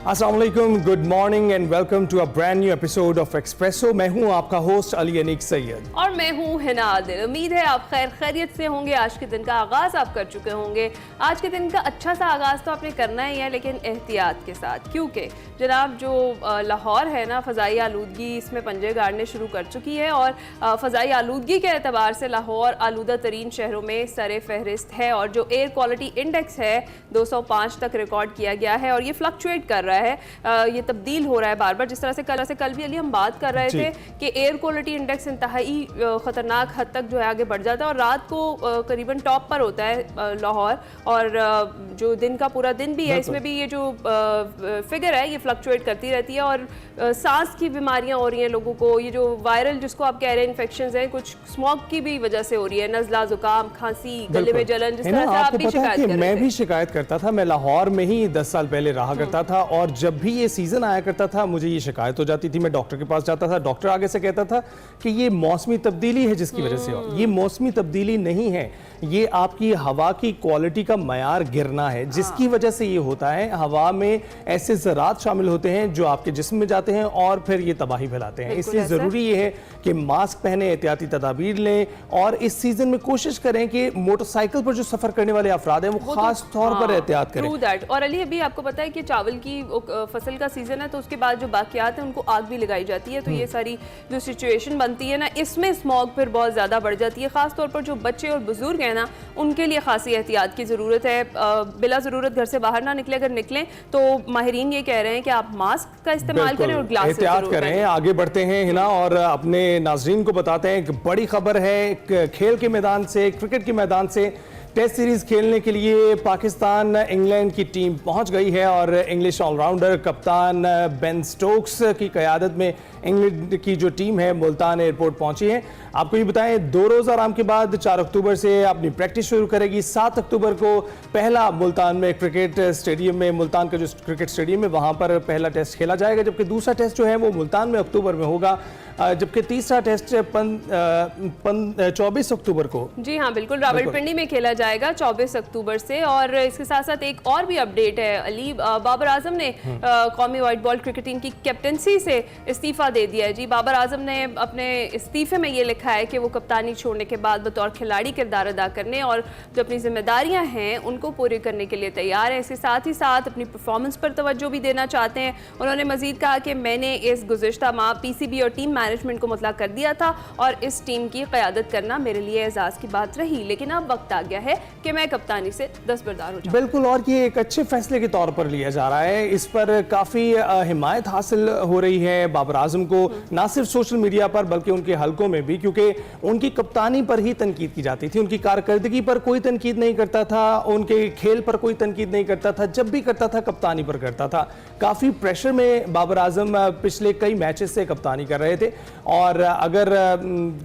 अस्सलाम वालेकुम, good morning and welcome to a brand new episode of Expresso. मैं हूं आपका होस्ट अली अनीक सैयद और मैं हूं हिना आदिल। उम्मीद है आप खैरियत से होंगे। आज के दिन का आगाज़ आप कर चुके होंगे। आज के दिन का अच्छा सा आगाज़ तो आपने करना ही है, लेकिन एहतियात के साथ, क्योंकि जनाब जो लाहौर है ना, फ़ज़ाई आलूदगी इसमें पंजे गाड़ने शुरू कर चुकी है और फ़ज़ाई आलूदगी के एतबार से लाहौर आलूदा तरीन शहरों में सर फहरिस्त है और जो एयर क्वालिटी इंडेक्स है 205 तक रिकॉर्ड किया गया है और ये फ्लक्चुएट कर रहा है, ये तब्दील हो रहा है बार बार। जिस तरह से कल भी अली हम बात कर रहे थे कि एयर क्वालिटी इंडेक्स इंतहाई ख़तरनाक हद तक जो है आगे बढ़ जाता है और रात को करीबन टॉप पर होता है लाहौर, और जो दिन का पूरा दिन भी है इसमें भी ये जो फिगर है ये फ्लक्चुएट करती रहती है और सांस की बीमारियां हो रही हैं लोगों को। ये जो वायरल जिसको आप कह रहे हैं इन्फेक्शंस हैं, कुछ स्मॉग की भी वजह से हो रही है, नज़ला, जुकाम, खांसी, गले में जलन, जिस तरह से आप भी शिकायत कर रहे थे। मैं भी शिकायत करता था। मैं लाहौर में ही 10 साल पहले रहा करता था और जब भी ये सीजन आया करता था मुझे ये शिकायत हो जाती थी। मैं डॉक्टर के पास जाता था, डॉक्टर आगे से कहता था कि ये मौसमी तब्दीली है जिसकी वजह से हो। ये मौसमी तब्दीली नहीं है, ये आपकी हवा की क्वालिटी का मयार गिरना है जिसकी वजह से ये होता है। हवा में ऐसे ज़रात शामिल होते हैं जो आपके जिस्म में जाते हैं और फिर ये तबाही फैलाते हैं। इसलिए ज़रूरी ये है कि मास्क पहने, एहतियाती तदाबीर लें और इस सीजन में कोशिश करें कि मोटरसाइकिल पर जो सफ़र करने वाले अफराद हैं वो खास तौर पर एहतियात करें। और अली अभी आपको पता है कि चावल की फसल का सीजन है तो उसके बाद जो बाकियात हैं उनको आग भी लगाई जाती है, तो ये सारी जो सिचुएशन बनती है ना, इसमें स्मॉग फिर बहुत ज़्यादा बढ़ जाती है। ख़ास तौर पर जो बच्चे और बुजुर्ग हैं ना, उनके लिए खासी एहतियात की ज़रूरत है। बिला ज़रूरत घर से बाहर ना निकले, अगर निकलें तो माहिरीन ये कह रहे हैं कि आप मास्क का इस्तेमाल करें और ग्लास एहतियात करें। आगे बढ़ते हैं हिना और अपने नाजरीन को बताते हैं एक बड़ी खबर है खेल के मैदान से, क्रिकेट के मैदान से। टेस्ट सीरीज खेलने के लिए पाकिस्तान इंग्लैंड की टीम पहुंच गई है और इंग्लिश ऑलराउंडर कप्तान बेन स्टोक्स की क़यादत में इंग्लैंड की जो टीम है मुल्तान एयरपोर्ट पहुंची है। आपको ये बताएं 2 रोज़ आराम के बाद 4 अक्टूबर से अपनी प्रैक्टिस शुरू करेगी। 7 अक्टूबर को पहला मुल्तान में क्रिकेट स्टेडियम में, मुल्तान का जो क्रिकेट स्टेडियम है वहाँ पर पहला टेस्ट खेला जाएगा, जबकि दूसरा टेस्ट जो है वो मुल्तान में अक्टूबर में होगा, जबकि तीसरा टेस्ट 24 अक्टूबर को, जी हाँ बिल्कुल, रावलपिंडी में खेला जाएगा 24 अक्टूबर से। और इसके साथ साथ एक और भी अपडेट है अली, बाबर आजम ने कौमी वाइट बॉल क्रिकेट टीम की कैप्टनसी से इस्तीफा दे दिया है। जी, बाबर आजम ने अपने इस्तीफे में ये लिखा है कि वो कप्तानी छोड़ने के बाद बतौर खिलाड़ी किरदार अदा करने और जो अपनी जिम्मेदारियां हैं उनको पूरी करने के लिए तैयार है। इसके साथ ही साथ अपनी परफॉर्मेंस पर तवज्जो भी देना चाहते हैं। उन्होंने मजीद कहा कि मैंने इस गुज़िश्ता माह पीसीबी और टीम मैनेजमेंट को मुतला कर दिया था और इस टीम की क़यादत करना मेरे लिए एजाज़ की बात रही, लेकिन अब वक्त आ गया है कि मैं कप्तानी से दस्तबरदार हो जाऊं। बिल्कुल, और ये एक अच्छे फैसले के तौर पर लिया जा रहा है। इस पर काफ़ी हिमायत हासिल हो रही है बाबर आजम को, ना सिर्फ सोशल मीडिया पर बल्कि उनके हलकों में भी, क्योंकि उनकी कप्तानी पर ही तनकीद की जाती थी। उनकी कारकर्दगी पर कोई तनकीद नहीं करता था, उनके खेल पर कोई तनकीद नहीं करता था, जब भी करता था कप्तानी पर करता था। काफ़ी प्रेशर में बाबर आजम पिछले कई मैचेस से कप्तानी कर रहे थे और अगर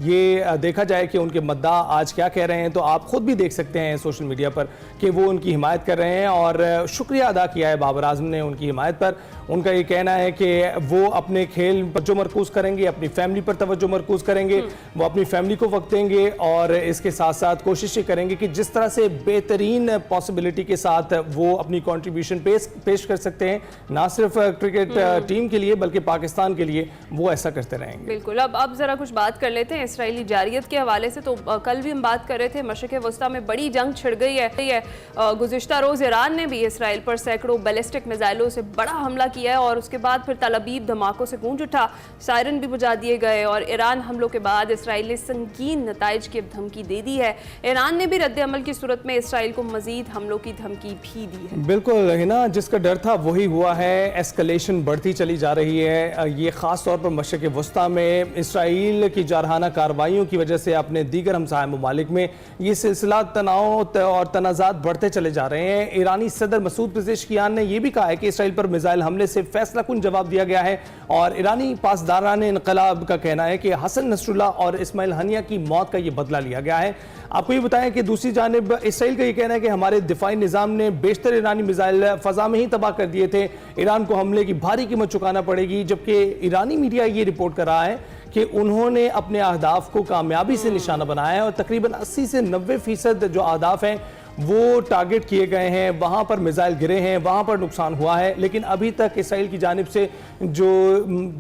ये देखा जाए कि उनके मद्दा आज क्या कह रहे हैं तो आप खुद भी देख सकते हैं सोशल मीडिया पर कि वो उनकी हिमायत कर रहे हैं और शुक्रिया अदा किया है बाबर आजम ने उनकी हिमायत पर। उनका ये कहना है कि वो अपने खेल पर जो मरकूज़ करेंगे, अपनी फैमिली पर तवज्जो मरकूज़ करेंगे, वो अपनी फैमिली को वक्त देंगे और इसके साथ साथ कोशिश ये करेंगे कि जिस तरह से बेहतरीन पॉसिबिलिटी के साथ वो अपनी कॉन्ट्रीब्यूशन पेश कर सकते हैं, ना सिर्फ क्रिकेट टीम के लिए बल्कि पाकिस्तान के लिए, वो ऐसा करते रहेंगे। बिल्कुल, अब जरा कुछ बात कर लेते हैं इसराइली जारियत के हवाले से। तो कल भी हम बात कर रहे थे, मशरिक़ वस्ता में बड़ी जंग छिड़ गई है। गुज़िश्ता रोज़ ईरान ने भी इसराइल पर सैकड़ों बैलिस्टिक मिसाइलों से बड़ा हमला किया है और उसके बाद फिर तल अबीब धमाकों से गूंज उठा, सायरन भी बुझा दिए गए और ईरान हमलों के बाद इसराइल ने संगीन नताइज की धमकी दे दी है। ईरान ने भी रद्द अमल की सूरत में इसराइल को मजीद हमलों की धमकी भी दी है। बिल्कुल है ना, जिसका डर था वही हुआ है। एस्कलेशन बढ़ती चली जा रही है। ये खास तौर पर मशरिक़ वस्ता में इसराइल की जारहाना कार्रवाइयों की वजह से अपने दीगर हमसाया ममालिक में ये सिलसिला तनाव और तनाज़ात बढ़ते चले जा रहे हैं। ईरानी सदर मसूद पेज़ेश्कियान ने यह भी कहा है कि इसराइल पर मिसाइल हमले से फैसला कुन जवाब दिया गया है और ईरानी पासदारान इनकलाब का कहना है कि हसन नसरुल्लाह और इस्माइल हनिया की मौत का यह बदला लिया गया है। आपको ये बताएं कि दूसरी जानिब इसराइल का ये कहना है कि हमारे दिफाई निज़ाम ने बेशतर ईरानी मिसाइल फ़ज़ा में ही तबाह कर दिए थे, ईरान को हमले की भारी कीमत चुकाना पड़ेगी। जबकि ईरानी मीडिया ये रिपोर्ट कर रहा है कि उन्होंने अपने अहदाफ को कामयाबी से निशाना बनाया है और तकरीबन 80 से 90% जो अहदाफ हैं वो टारगेट किए गए हैं, वहाँ पर मिसाइल गिरे हैं, वहाँ पर नुकसान हुआ है, लेकिन अभी तक इसराइल की जानिब से जो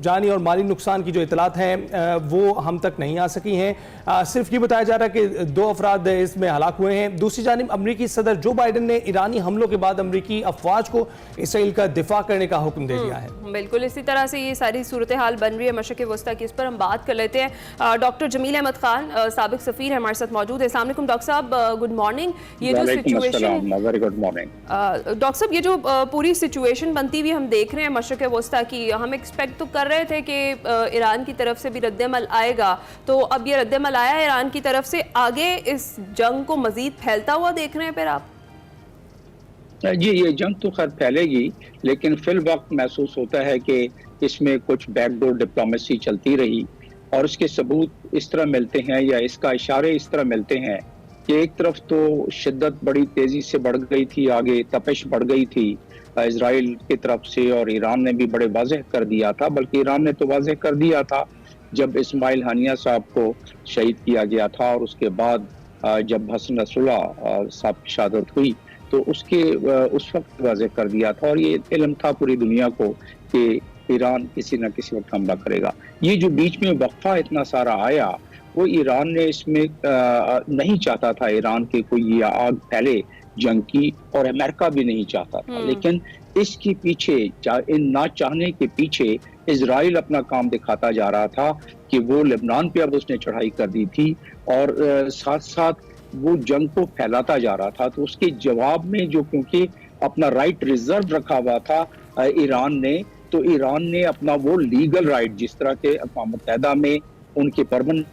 जानी और माली नुकसान की जो इतलात हैं वो हम तक नहीं आ सकी हैं। सिर्फ ये बताया जा रहा है कि 2 अफराद इसमें हलाक हुए हैं। दूसरी जानिब अमरीकी सदर जो बाइडन ने ईरानी हमलों के बाद अमरीकी अफवाज को इसराइल का दिफा करने का हुक्म दे दिया है। बिल्कुल इसी तरह से ये सारी सूरत हाल बन रही है मशरिक़ वस्ता की, इस पर हम बात कर लेते हैं। डॉक्टर जमील अहमद खान साबिक सफ़ीर है हमारे साथ मौजूद है। अस्सलाम वालेकुम डॉक्टर साहब, गुड मॉर्निंग। ये जो situation, very good morning doctor साहब, ये जो पूरी सिचुएशन बनती हुई हम देख रहे हैं मशरिक़ वस्ता की, हम एक्सपेक्ट तो कर रहे थे कि ईरान की तरफ से भी रद्द-ए-अमल आएगा, तो अब ये रद्द-ए-अमल आया है ईरान की तरफ से, आगे इस जंग को मजीद फैलता हुआ देख रहे हैं फिर आप? जी, ये जंग तो खैर फैलेगी, लेकिन फिल वक्त महसूस होता है कि इसमें कुछ बैकडोर डिप्लोमेसी चलती रही और उसके सबूत इस तरह मिलते हैं या इसका इशारे इस तरह मिलते हैं कि एक तरफ तो शिद्दत बड़ी तेजी से बढ़ गई थी, आगे तपिश बढ़ गई थी इजराइल की तरफ से, और ईरान ने भी बड़े वाज़ेह कर दिया था, बल्कि ईरान ने तो वाज़ेह कर दिया था जब इस्माइल हानिया साहब को शहीद किया गया था, और उसके बाद जब हसन नसरुल्लाह साहब की शहादत हुई तो उस वक्त वाज़ेह कर दिया था, और ये इल्म था पूरी दुनिया को कि ईरान किसी न किसी वक्त हमला करेगा। ये जो बीच में वक्फा इतना सारा आया, वो ईरान ने इसमें नहीं चाहता था ईरान के कोई ये आग फैले जंग की, और अमेरिका भी नहीं चाहता था, लेकिन इसके पीछे, इन ना चाहने के पीछे इजराइल अपना काम दिखाता जा रहा था कि वो लेबनान पे अब उसने चढ़ाई कर दी थी, और साथ साथ वो जंग को फैलाता जा रहा था। तो उसके जवाब में जो, क्योंकि अपना राइट रिजर्व रखा हुआ था ईरान ने, तो ईरान ने अपना वो लीगल राइट, जिस तरह के अक़वाम मुत्तहिदा में उनके परमानेंट।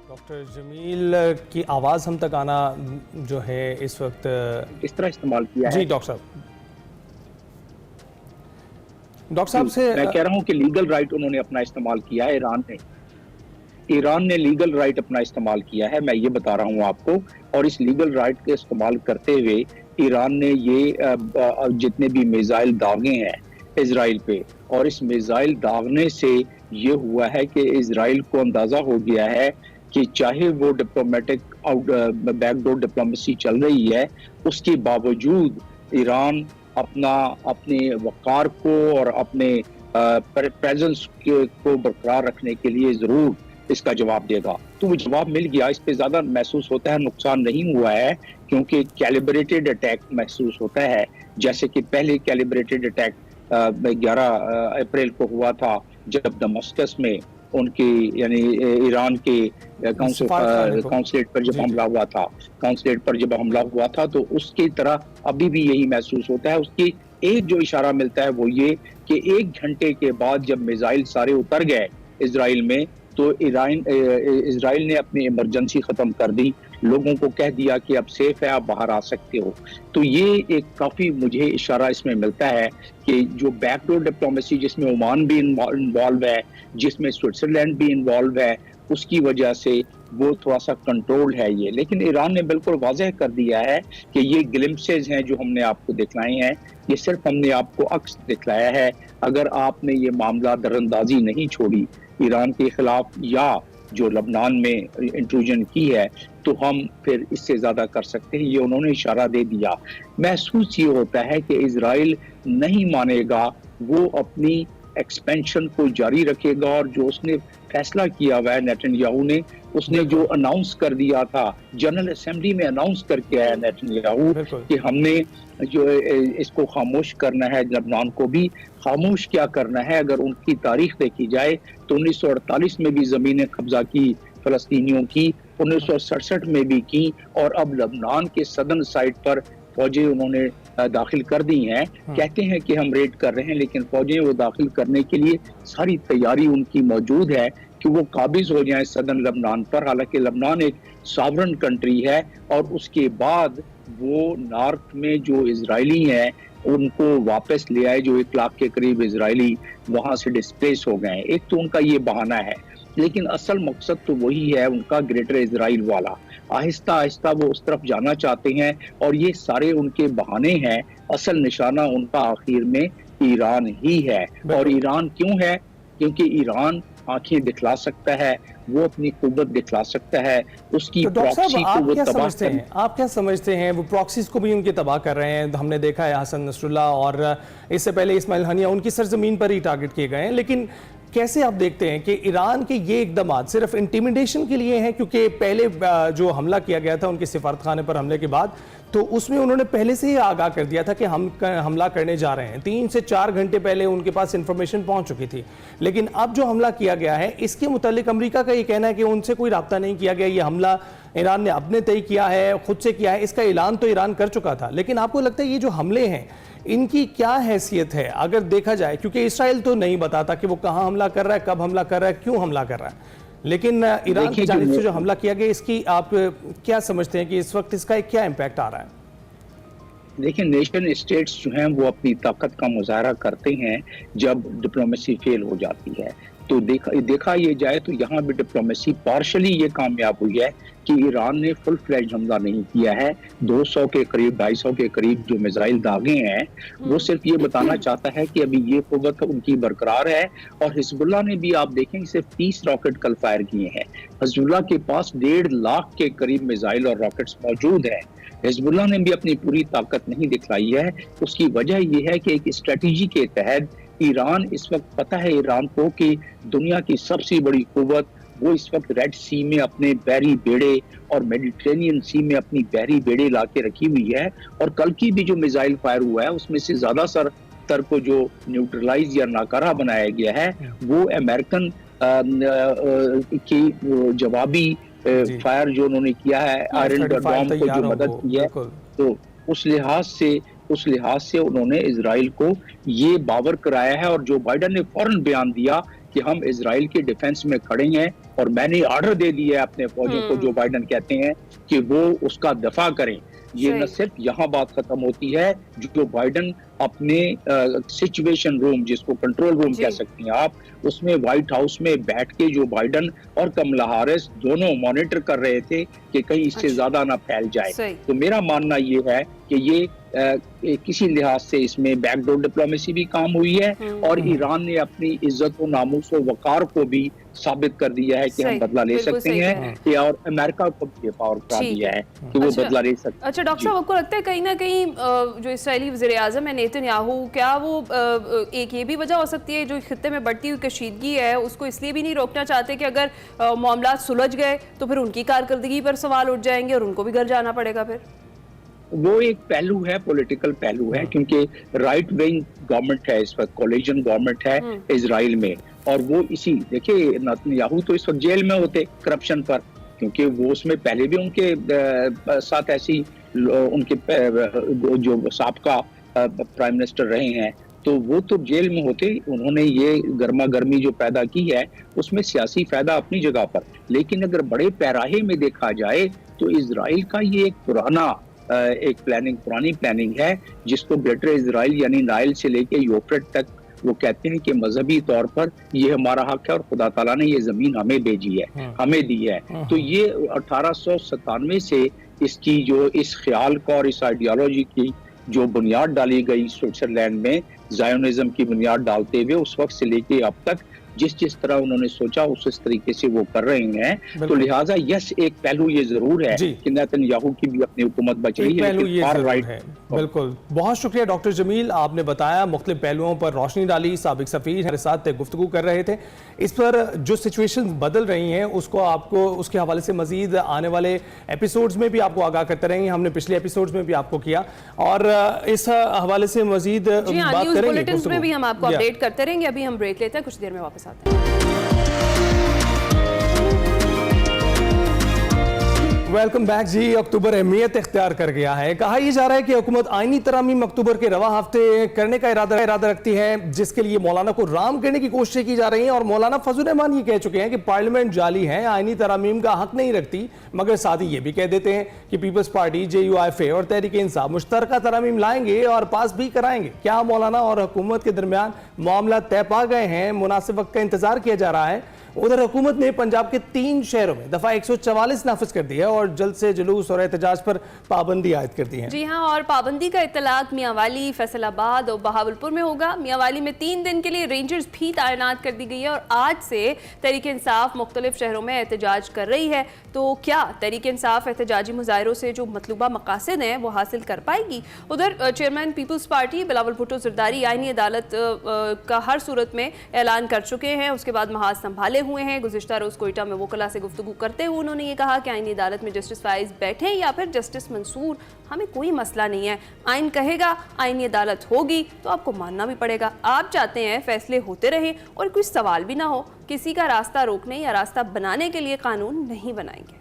डॉक्टर जमील की आवाज़ हम तक आना जो है इस वक्त इस तरह इस्तेमाल किया है। जी डॉक्टर साहब से मैं कह रहा हूँ कि लीगल राइट उन्होंने अपना इस्तेमाल किया है, ईरान ने लीगल राइट अपना इस्तेमाल किया है, मैं ये बता रहा हूँ आपको। और इस लीगल राइट के इस्तेमाल करते हुए ईरान ने ये जितने भी मिसाइल दागे हैं इजराइल पे, और इस मिसाइल दागने से ये हुआ है कि इजराइल को अंदाजा हो गया है कि चाहे वो डिप्लोमेटिक बैकडोर डिप्लोमेसी चल रही है, उसके बावजूद ईरान अपने वक़ार को और अपने प्रेजेंस को बरकरार रखने के लिए जरूर इसका जवाब देगा। तो वो जवाब मिल गया, इस पे ज्यादा महसूस होता है नुकसान नहीं हुआ है, क्योंकि कैलिब्रेटेड अटैक महसूस होता है, जैसे कि पहले कैलिब्रेटेड अटैक 11 अप्रैल को हुआ था, जब दमस्कस में उनकी यानी ईरान के काउंसलेट पर जब हमला हुआ था, तो उसकी तरह अभी भी यही महसूस होता है। उसकी एक जो इशारा मिलता है वो ये कि 1 घंटे के बाद जब मिसाइल सारे उतर गए इजराइल में, तो इजराइल ने अपनी इमरजेंसी खत्म कर दी, लोगों को कह दिया कि अब सेफ है, आप बाहर आ सकते हो। तो ये एक काफी मुझे इशारा इसमें मिलता है कि जो बैकडोर डिप्लोमेसी, जिसमें ओमान भी इन्वॉल्व है, जिसमें स्विट्जरलैंड भी इन्वॉल्व है, उसकी वजह से वो थोड़ा सा कंट्रोल है ये। लेकिन ईरान ने बिल्कुल वाज़ेह कर दिया है कि ये ग्लिम्पसेस हैं जो हमने आपको दिखलाए हैं, ये सिर्फ हमने आपको अक्स दिखलाया है। अगर आपने ये मामला दरअंदाजी नहीं छोड़ी ईरान के खिलाफ या जो लबनान में इंट्रूजन की है, तो हम फिर इससे ज्यादा कर सकते हैं, ये उन्होंने इशारा दे दिया। महसूस ये होता है कि इजराइल नहीं मानेगा, वो अपनी एक्सपेंशन को जारी रखेगा, और जो उसने फैसला किया हुआ है नेतन्याहू ने, उसने जो अनाउंस कर दिया था जनरल असेंबली में, अनाउंस करके आया नेतन्याहू कि हमने जो इसको खामोश करना है, लबनान को भी खामोश क्या करना है। अगर उनकी तारीख देखी जाए तो 1948 में भी जमीनें कब्जा की फलस्तीनियों की, 1967 में भी की, और अब लबनान के सदर्न साइड पर फौजें उन्होंने दाखिल कर दी हैं। कहते हैं कि हम रेड कर रहे हैं, लेकिन फौजें वो दाखिल करने के लिए सारी तैयारी उनकी मौजूद है कि वो काबिज हो जाएं सदर्न लबनान पर। हालांकि लबनान एक सॉवरन कंट्री है, और उसके बाद वो नॉर्थ में जो इजरायली हैं उनको वापस ले आए, जो 1 लाख के करीब इजरायली वहां से डिस्प्लेस हो गए। एक तो उनका ये बहाना है, लेकिन असल मकसद तो वही है उनका, ग्रेटर इजराइल वाला। आहिस्ता आहिस्ता वो उस तरफ जाना चाहते हैं, और ये सारे उनके बहाने हैं। असल निशाना उनका आखिर में ईरान ही है। और ईरान क्यों है? क्योंकि ईरान आंखें दिखला सकता है, वो अपनी कुव्वत दिखला सकता है, उसकी तो डॉक्टर प्रॉक्सी साहब को वो तबाह आप क्या समझते हैं वो प्रॉक्सीज को भी उनके तबाह कर रहे हैं? हमने देखा है हसन नसरुल्लाह और इससे पहले इस्माइल हनिया उनकी सरजमीन पर ही टारगेट किए गए हैं, लेकिन कैसे आप देखते हैं कि ईरान के ये इकदाम सिर्फ इंटिमिडेशन के लिए हैं? क्योंकि पहले जो हमला किया गया था उनके सिफारतखाने पर हमले के बाद, तो उसमें उन्होंने पहले से ही आगाह कर दिया था कि हम हमला करने जा रहे हैं। 3 से 4 घंटे पहले उनके पास इंफॉर्मेशन पहुंच चुकी थी। लेकिन अब जो हमला किया गया है इसके मुतालिक अमेरिका का ये कहना है कि उनसे कोई राब्ता नहीं किया गया, ये हमला ईरान ने अपने तय किया है, खुद से किया है। इसका ऐलान तो ईरान कर चुका था, लेकिन आपको लगता है ये जो हमले हैं इनकी क्या हैसियत है अगर देखा जाए? क्योंकि इसराइल तो नहीं बताता कि वो कहाँ हमला कर रहा है, कब हमला कर रहा है, क्यों हमला कर रहा है, लेकिन ईरान की जानिब से जो हमला किया गया इसकी आप क्या समझते हैं कि इस वक्त इसका एक क्या इम्पैक्ट आ रहा है? देखिए, नेशन स्टेट्स जो हैं वो अपनी ताकत का मुजाहरा करते हैं जब डिप्लोमेसी फेल हो जाती है। तो देखा ये जाए तो यहाँ भी डिप्लोमेसी पार्शली ये कामयाब हुई है कि ईरान ने फुल फ्लैज हमला नहीं किया है। 200 के करीब 250 के करीब जो मिसाइल दागे हैं वो सिर्फ ये बताना चाहता है कि अभी ये कुव्वत उनकी बरकरार है। और हिजबुल्लाह ने भी आप देखें सिर्फ 30 रॉकेट कल फायर किए हैं। हिजबुल्लाह के पास 1.5 लाख के करीब मिसाइल और रॉकेट्स मौजूद हैं। हिजबुल्लाह ने भी अपनी पूरी ताकत नहीं दिखलाई है। उसकी वजह यह है कि एक स्ट्रेटेजी के तहत ईरान इस वक्त पता है ईरान को कि दुनिया की सबसे बड़ी कुव्वत वो इस वक्त रेड सी में अपने बहरी बेड़े और मेडिटेरेनियन सी में अपनी बहरी बेड़े ला के रखी हुई है। और कल की भी जो मिसाइल फायर हुआ है उसमें से ज्यादा तर को जो न्यूट्रलाइज या नाकारा बनाया गया है वो अमेरिकन की जवाबी फायर जो उन्होंने किया है आयरन डोम को जो मदद की है, तो उस लिहाज से उन्होंने इजराइल को ये बावर कराया है। और जो बाइडन ने फौरन बयान दिया कि हम इजराइल के डिफेंस में खड़े हैं और मैंने ऑर्डर दे दिया है अपने फौजियों को, जो बाइडन कहते हैं कि वो उसका दफा करें। ये न सिर्फ यहाँ बात खत्म होती है, जो बाइडन अपने सिचुएशन रूम, जिसको कंट्रोल रूम कह सकती हैं आप, उसमें व्हाइट हाउस में बैठ के जो बाइडन और कमला हैरिस दोनों मॉनिटर कर रहे थे कि कहीं इससे ज्यादा ना फैल जाए। तो मेरा मानना ये है कि ये किसी लिहाज से इसमें बैकडोर डिप्लोमेसी भी काम हुई है और ईरान ने अपनी इज्जत और नामूस और वकार को भी साबित कर दिया है कि हम बदला ले सकते हैं कि और अमेरिका को भी पावर करा दिया है कि वो बदला ले सकते हैं। अच्छा डॉक्टर साहब, आपको लगता है कहीं ना कहीं जो इसराइली वज़ीर-ए-आज़म है नेतन्याहू, क्या वो एक ये भी वजह हो सकती है जो खित्ते में बढ़ती हुई कशीदगी है उसको इसलिए भी नहीं रोकना चाहते कि अगर मामला सुलझ गए तो फिर उनकी कारकर्दगी पर सवाल उठ जाएंगे और उनको भी घर जाना पड़ेगा? फिर वो एक पहलू है, पॉलिटिकल पहलू है, क्योंकि राइट विंग गवर्नमेंट है इस वक्त, कोलिजन गवर्नमेंट है इजराइल में। और वो इसी देखिए नेतन्याहू तो इस वक्त जेल में होते करप्शन पर, क्योंकि वो उसमें पहले भी उनके साथ ऐसी उनके जो साबका प्राइम मिनिस्टर रहे हैं तो वो तो जेल में होते। उन्होंने ये गर्मा गर्मी जो पैदा की है उसमें सियासी फायदा अपनी जगह पर, लेकिन अगर बड़े पैराहे में देखा जाए तो इजराइल का ये एक पुरानी प्लानिंग है जिसको ग्रेटर इजराइल यानी नाइल से लेके यूफ्रेट तक वो कहते हैं कि मजहबी तौर पर ये हमारा हक है और खुदा ताला ने ये जमीन हमें भेजी है, हमें दी है। तो ये 1897 से इसकी जो इस ख्याल का और इस आइडियोलॉजी की जो बुनियाद डाली गई स्विट्जरलैंड में, ज़ायोनिज़्म की बुनियाद डालते हुए उस वक्त से लेके अब तक जिस तरह उन्होंने सोचा उस तरीके से वो कर रहे हैं। तो लिहाजा यस, एक पहलू ये जरूर है कि नेतन्याहू की भी अपनी हुकूमत बच रही है, फार राइट है। बिल्कुल, बहुत शुक्रिया डॉक्टर जमील, आपने बताया, मुख्तलिफ पहलुओं पर रोशनी डाली। साबिक सफीर हमारे साथ गुफ्तगू कर रहे थे इस पर जो सिचुएशन बदल रही हैं उसको आपको उसके हवाले से मजीद आने वाले एपिसोड्स में भी आपको आगाह करते रहेंगे। हमने पिछले एपिसोड्स में भी आपको किया और इस हवाले से मजीद बात करेंगे, में भी हम आपको अपडेट करते रहेंगे। अभी हम ब्रेक लेते हैं, कुछ देर में वापस आते हैं। वेलकम बैक जी। अक्टूबर अहमियत इख्तियार कर गया है। कहा यह जा रहा है कि हुकूमत आईनी तरामीम अक्टूबर के रवा हफ्ते करने का इरादा रखती है, जिसके लिए मौलाना को राम करने की कोशिशें की जा रही हैं। और मौलाना फजल रहमान ये कह चुके हैं कि पार्लियामेंट जाली है, आईनी तरामीम का हक नहीं रखती, मगर साथ ही ये भी कह देते हैं कि पीपल्स पार्टी, JUIF और तहरीक इंसाफ मुश्तरका तरामीम लाएंगे और पास भी कराएंगे। क्या मौलाना और हुकूमत के दरमियान मामला तय पा गए हैं? मुनासिब वक्त का इंतजार किया जा रहा है। उधर हुकूमत ने पंजाब के 3 शहरों में दफा 144 नाफिज कर दी है और जल्द से जुलूस और एहतजाज पर पाबंदी आयद कर दी है। जी हाँ, और पाबंदी का इतलाक मियांवाली, फैसलाबाद और बहावलपुर में होगा। मियांवाली में 3 दिन के लिए रेंजर्स भी तैनात कर दी गई है और आज से तहरीक इंसाफ मुख्तलिफ शहरों में एहतजाज कर रही है। तो क्या तहरीक इंसाफ एहतजाजी मुजाहिरों से जो मतलूबा मकासद हैं वो हासिल कर पाएगी? उधर चेयरमैन पीपल्स पार्टी बिलावल भुट्टो जरदारी आईनी अदालत का हर सूरत में ऐलान कर चुके हैं। उसके बाद महाज संभाले हुए हैं। गुज़िश्ता रोज़ कोयटा में वकला से गुफ्तगू करते हुए उन्होंने ये कहा कि आईनी अदालत में जस्टिस फाइज बैठे या फिर जस्टिस मंसूर, हमें कोई मसला नहीं है। आइन कहेगा, आईनी अदालत होगी तो आपको मानना भी पड़ेगा। आप चाहते हैं फैसले होते रहे और कोई सवाल भी ना हो। किसी का रास्ता रोकने या रास्ता बनाने के लिए कानून नहीं बनाएंगे।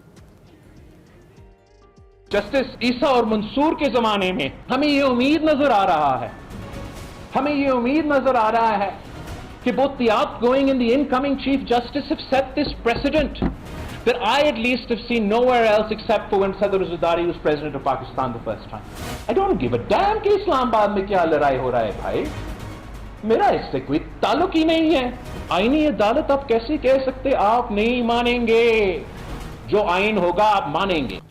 जस्टिस ईसा और मंसूर के जमाने में हमें ये उम्मीद नजर आ रहा है, हमें ये उम्मीद नजर आ रहा है कि both the outgoing and the incoming Chief Justice have set this precedent that I at least have seen nowhere else except for when Sadr Zardari was President of Pakistan the first time. I don't give a damn कि इस्लामाबाद में क्या लड़ाई हो रहा है भाई, मेरा इससे कोई ताल्लुक ही नहीं है। आईनी अदालत आप कैसे कह सकते आप नहीं मानेंगे? जो आइन होगा आप मानेंगे।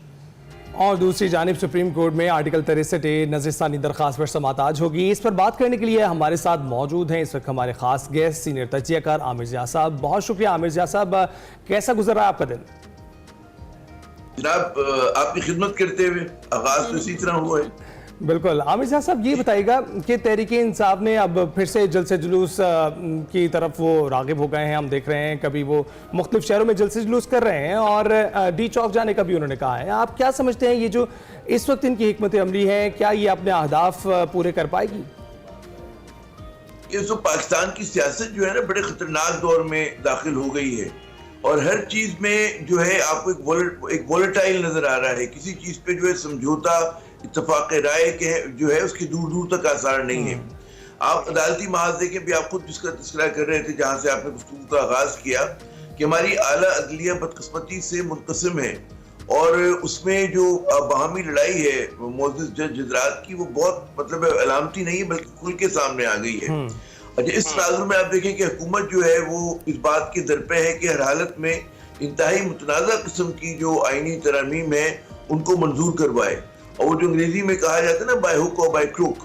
और दूसरी जानिब सुप्रीम कोर्ट में आर्टिकल 63 नज़रसानी दरख्वास्त पर समाअत आज होगी। इस पर बात करने के लिए हमारे साथ मौजूद हैं इस वक्त हमारे खास गेस्ट सीनियर तजियाकार आमिर जिया साहब। बहुत शुक्रिया आमिर जिया साहब, कैसा गुजर रहा है आपका दिन? जनाब आपकी खिदमत करते हुए आगाज तो इसी तरह हुआ है। बिल्कुल आमिर साहब, ये बताइएगा कि तहरीक इंसाफ ने अब फिर से जलसे जुलूस की तरफ वो रागिब हो गए हैं। हम देख रहे हैं कभी वो मुख्तलिफ शहरों में जलसे जुलूस कर रहे हैं और डी चौक जाने का भी उन्होंने कहा है। आप क्या समझते हैं ये जो इस वक्त इनकी हिकमत अमली है, क्या ये अपने अहदाफ पूरे कर पाएगी? ये तो पाकिस्तान की सियासत जो है ना बड़े खतरनाक दौर में दाखिल हो गई है और हर चीज में जो है आपको एक वोलेटाइल नजर आ रहा है। किसी चीज पे जो है समझौता इत्तफाक राय के जो है उसके दूर दूर तक आसार नहीं है। आप अदालती महाज देखें भी, आप खुद इसका तस्करा कर रहे थे जहां से आपने गुफ्तगू का आगाज किया कि हमारी आला अदलिया बदकिस्मती से मुनकसिम है और उसमें जो बाहमी लड़ाई है मोअज़्ज़िज़ जज हज़रात की, वो बहुत मतलब अलामती नहीं है बल्कि खुल के सामने आ गई है। अच्छा, इस तनाज़ुर में आप देखें कि हुकूमत जो है वो इस बात के दर पे है कि हर हालत में इंतहाई मुतनाज़ा किस्म की जो आईनी तरमीम है उनको मंजूर करवाए और वो जो अंग्रेजी में कहा जाता है ना बाय हुक और बाय क्रुक,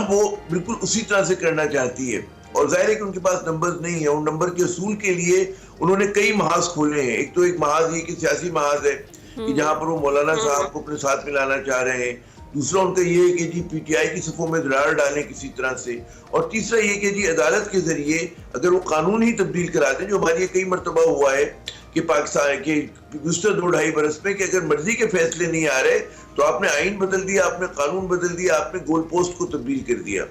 वो बिल्कुल उसी तरह से करना चाहती है। और जाहिर है कि उनके पास नंबर्स नहीं है। उन नंबर के असूल के लिए उन्होंने कई महाज खोले हैं। एक तो एक महाज ये कि सियासी महाज है कि जहां पर वो मौलाना साहब को अपने साथ मिलाना चाह रहे हैं। दूसरा उनका ये है कि जी पीटीआई की सफ़ों में दरार डालें किसी तरह से। और तीसरा ये कि जी अदालत के जरिए अगर वो कानून ही तब्दील करा दें, जो हमारे कई मरतबा हुआ है कि पाकिस्तान के गुज़श्ता 2-2.5 बरस में कि अगर मर्जी के फैसले नहीं आ रहे तो आपने आइन बदल दिया, आपने कानून बदल दिया, आपने गोल पोस्ट को तब्दील कर दिया।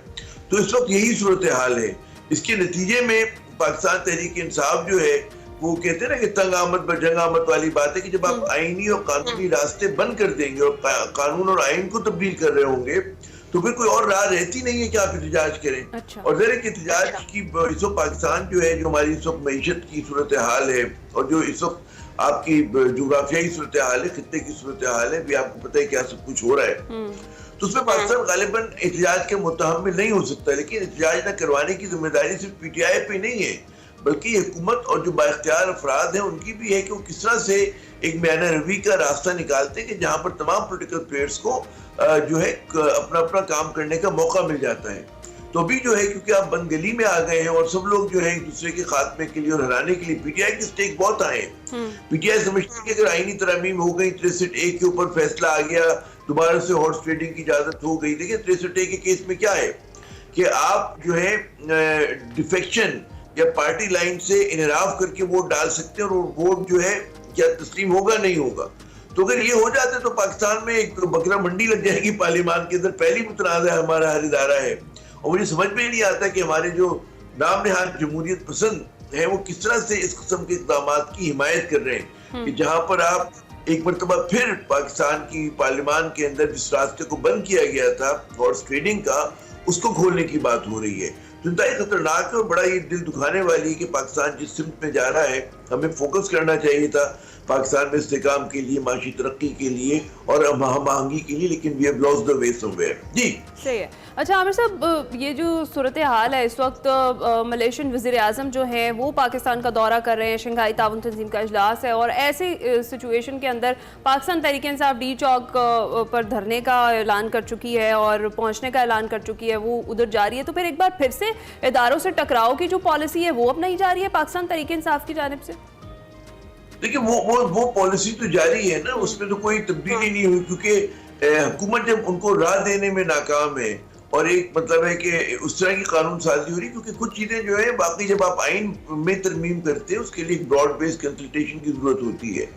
तो इस वक्त यही सूरत हाल है। इसके नतीजे में पाकिस्तान तहरीक इंसाफ जो है वो कहते हैं ना कि तंग आमद ब जंग आमद वाली बात है कि जब आप आईनी और कानूनी रास्ते बंद कर देंगे और कानून और आइन को तब्दील कर रहे होंगे तो फिर कोई और राह रहती नहीं है कि आप एहतजाज करें। अच्छा। और जरा एहतजाज की इस वक्त पाकिस्तान जो है, जो हमारी इस वक्त मईशत की सूरत हाल है और जो इस वक्त आपकी जोग्राफियाई सूरत हाल है, खित्ते की सूरत हाल है, भी आपको पता है क्या सब कुछ हो रहा है, तो उसमें पाकिस्तान गालिबन एहतजाज के मुतहम्मिल नहीं हो सकता। लेकिन एहतजाज न करवाने की जिम्मेदारी सिर्फ पीटीआई पे नहीं है बल्कि हुकूमत और जो बाइख्तियार अफराद हैं उनकी भी है कि वो किस तरह से एक बयान रवी का रास्ता निकालते हैं कि जहाँ पर तमाम पोलिटिकल प्लेयर्स को जो है अपना अपना काम करने का मौका मिल जाता है। तो अभी जो है क्योंकि आप बंदगली में आ गए हैं और सब लोग जो है एक दूसरे के खात्मे के लिए और हराने के लिए पीटीआई के स्टेक बहुत आए हैं। पीटीआई समझती है कि अगर आईनी तरमीम हो गई, 63A के ऊपर फैसला आ गया, दोबारा से हॉर्स ट्रेडिंग की इजाजत हो गई। देखिए 63A के केस में क्या है कि आप जो है डिफेक्शन या पार्टी लाइन से इनराफ करके वोट डाल सकते हैं और वोट जो है क्या तस्लीम होगा नहीं होगा। तो अगर ये हो जाता है तो पाकिस्तान में एक बकरा मंडी लग जाएगी पार्लियामान के अंदर। पहली मुतनाज़ा हमारा हर इदारा है और मुझे समझ में नहीं आता कि हमारे जो नाम नहाद जमहूरियत पसंद है वो किस तरह से इस किस्म के इक़दामात की हिमायत कर रहे हैं कि जहां पर आप एक मरतबा फिर पाकिस्तान की पार्लियामान के अंदर जिस रास्ते को बंद किया गया था हॉर्स ट्रेडिंग का, उसको खोलने की बात हो रही है। तो इंतहाई खतरनाक है और बड़ा ये दिल दुखाने वाली है कि पाकिस्तान जिस सिमत में जा रहा है, हमें फोकस करना चाहिए था पाकिस्तान में इस्तेकाम के लिए, माशी तरक्की के लिए और महंगी के लिए, लेकिन we have lost the way somewhere. जी सही है। अच्छा आमिर साहब, ये जो सूरत हाल है इस वक्त, मलेशियन वज़ीर आज़म जो हैं वो पाकिस्तान का दौरा कर रहे हैं, शंघाई ताउन तंजीम का इजलास है और ऐसे सिचुएशन के अंदर पाकिस्तान तहरीक इंसाफ डी चौक पर धरने का ऐलान कर चुकी है और पहुंचने का ऐलान कर चुकी है, वो उधर जा रही है। तो फिर एक बार फिर से इदारों से टकराव की जो पॉलिसी है वो अपनाई जा रही है पाकिस्तान तहरीक इंसाफ की जानिब से? देखिए वो पॉलिसी तो जारी है ना, उसमें तो कोई तब्दीली नहीं हुई, क्योंकि हुकूमत जब उनको राह देने में नाकाम है और एक मतलब है कि उस तरह की कानून साजी हो रही, क्योंकि कुछ चीजें जो है बाकी जब आप आइन में तरमीम करते हैं उसके लिए एक ब्रॉड बेस्ड कंसल्टेशन की जरूरत होती है।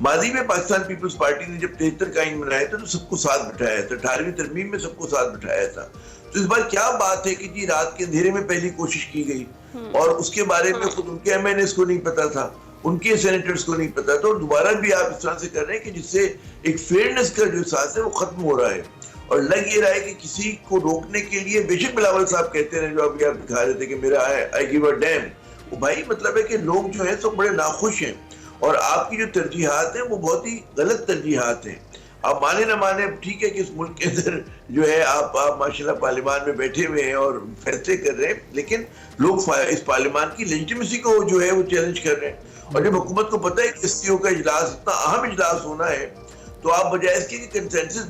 माजी में पाकिस्तान पीपल्स पार्टी ने जब 73 का आइन बनाया था तो सबको साथ बिठाया था, 18वीं तरमीम में सबको साथ बिठाया था। तो इस बार क्या बात है कि जी रात के अंधेरे में पहली कोशिश की गई और उसके बारे में खुद उनके MNAs को नहीं पता था, उनके सेनेटर्स को नहीं पता था, और दोबारा भी आप इस तरह से कर रहे हैं कि जिससे एक फेयरनेस का जो एहसास है वो खत्म हो रहा है। और लग ये रहा है कि किसी को रोकने के लिए, बेशक बिलावल साहब कहते रहे जो अभी आप दिखा रहे थे कि मेरा आई गिव अ डैम, वो भाई मतलब है कि लोग जो है सब बड़े नाखुश हैं और आपकी जो तरजीहात हैं वो बहुत ही गलत तरजीहात हैं। आप माने ना माने, ठीक है कि इस मुल्क के अंदर जो है आप माशाल्लाह पार्लियामान में बैठे हुए हैं और फैसले कर रहे हैं, लेकिन लोग इस पार्लियामान की लेजिटिमेसी को जो है वो चैलेंज कर रहे हैं। और जब हुकूमत को पता है कि SCO का इजलास इतना अहम इजलास होना है, तो आप बजाय इसके कि कंसेंसस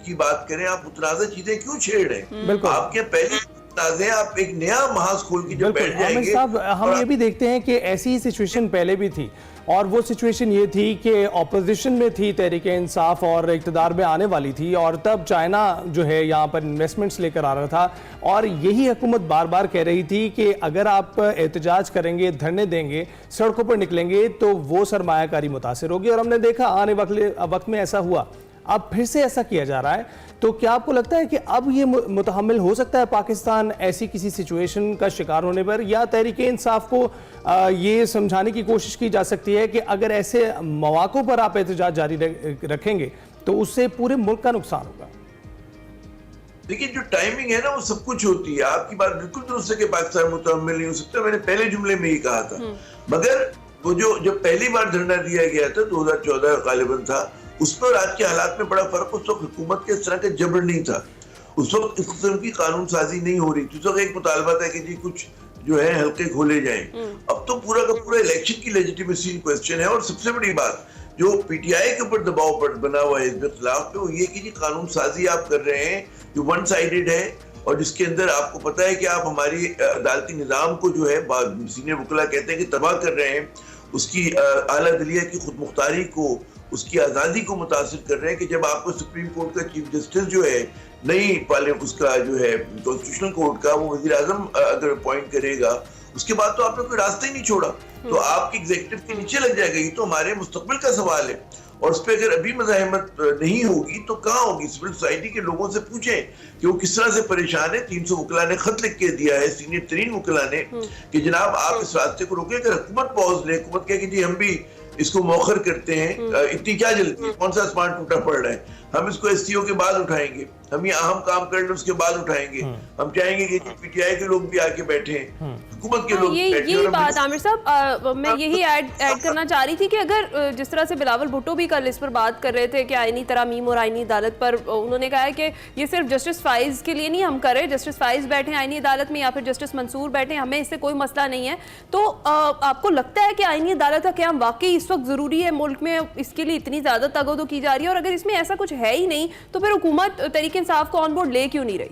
की बात करें, आप मुतनाज़ा चीजें क्यों छेड़ रहे हैं? बिल्कुल। आपके पहले मुतनाज़े, आप एक नया महाज खोल के जब बैठ जाएंगे। साहब, हम ये भी देखते हैं कि ऐसी ही सिचुएशन पहले भी थी और वो सिचुएशन ये थी कि ऑपोजिशन में थी तहरीक इंसाफ और इक़्तिदार में आने वाली थी और तब चाइना जो है यहाँ पर इन्वेस्टमेंट्स लेकर आ रहा था और यही हुकूमत बार बार कह रही थी कि अगर आप एहतजाज करेंगे, धरने देंगे, सड़कों पर निकलेंगे तो वो सरमायाकारी मुतासिर होगी। और हमने देखा आने वक्त में ऐसा हुआ, अब फिर से ऐसा किया जा रहा है। तो क्या आपको लगता है कि अब ये मुतहम्मिल हो सकता है पाकिस्तान ऐसी किसी सिचुएशन का शिकार होने पर, या तहरीक इंसाफ को ये समझाने की कोशिश की जा सकती है कि अगर ऐसे मौक़ों पर आप एहतजाज जारी रखेंगे तो उससे पूरे मुल्क का नुकसान होगा? देखिए जो टाइमिंग है ना वो सब कुछ होती है। आपकी बात बिल्कुल दुरुस्त है कि पाकिस्तान मुतहम्मिल नहीं हो सकता, मैंने पहले जुमले में ही कहा था। मगर वो जब पहली बार धरना दिया गया था 2014 गालिबन था, उस पर आज के हालात में बड़ा फर्क। उस वक्त हुकूमत के इस तरह का जबर नहीं था, उस वक्त इस किस्म की कानून साजी नहीं हो रही थी। उस वक्त एक मुतालबा था कि जी कुछ जो है हल्के खोले जाएं। अब तो पूरा का पूरा इलेक्शन की लेजिटिमेसी क्वेश्चन है। और सबसे बड़ी बात जो PTI के ऊपर दबाव बना हुआ है इसके खिलाफ पे, वो ये कि जी कानून साजी आप कर रहे हैं जो वन साइडेड है और जिसके अंदर आपको पता है कि आप हमारी अदालती निज़ाम को जो है सीनियर वकील कहते हैं कि तबाह कर रहे हैं, उसकी आला दलिया की खुद मुख्तारी को, उसकी आज़ादी को मुतासिर कर रहे हैं। कि जब आपको सुप्रीम कोर्ट का चीफ जस्टिस जो है नहीं उसका जो है कॉन्स्टिट्यूशनल कोर्ट का वो वज़ीर आज़म अगर अपॉइंट करेगा, उसके बाद तो आपने कोई रास्ता ही नहीं छोड़ा, तो आपकी एग्जीक्यूटिव के नीचे लग जाएगा। ये तो हमारे मुस्तकबिल का सवाल है और उस पर अगर अभी मज़ाहमत नहीं होगी तो कहाँ होगी? सिविल सोसाइटी के लोगों से पूछें कि वो किस तरह से परेशान है। 300 वकीला ने खत लिख के दिया है, सीनियर तरीन वकीला ने, कि जनाब आप इस रास्ते को रोकें। अगर हुकूमत पॉज ले, हुकूमत कहे कि जी हम भी इसको मौखर करते हैं, इतनी क्या जल्दी, कौन सा आसमान टूटा पड़ रहा है, हम इसको SCO के बाद उठाएंगे, हम ये अहम काम कर ले उसके बाद उठाएंगे। हम चाहेंगे कि PTI के लोग भी आके बैठे, हुकूमत के लोग यही बात आमिर साहब मैं यही ऐड करना चाह रही थी कि अगर जिस तरह से बिलावल भुट्टो भी कल इस पर बात कर रहे थे कि आईनी तरामीम और आईनी अदालत पर, उन्होंने कहा है कि ये सिर्फ जस्टिस फाइज के लिए नहीं हम कर रहे, जस्टिस फाइज बैठे आईनी अदालत में या फिर जस्टिस मंसूर बैठे, हमें इससे कोई मसला नहीं है। तो आपको लगता है कि आईनी अदालत का क्या वाकई इस वक्त ज़रूरी है मुल्क में, इसके लिए इतनी ज़्यादा तगोदो की जा रही है? और अगर इसमें ऐसा कुछ है ही नहीं तो फिर हुकूमत तहरीक इंसाफ को ऑन बोर्ड ले क्यों नहीं रही?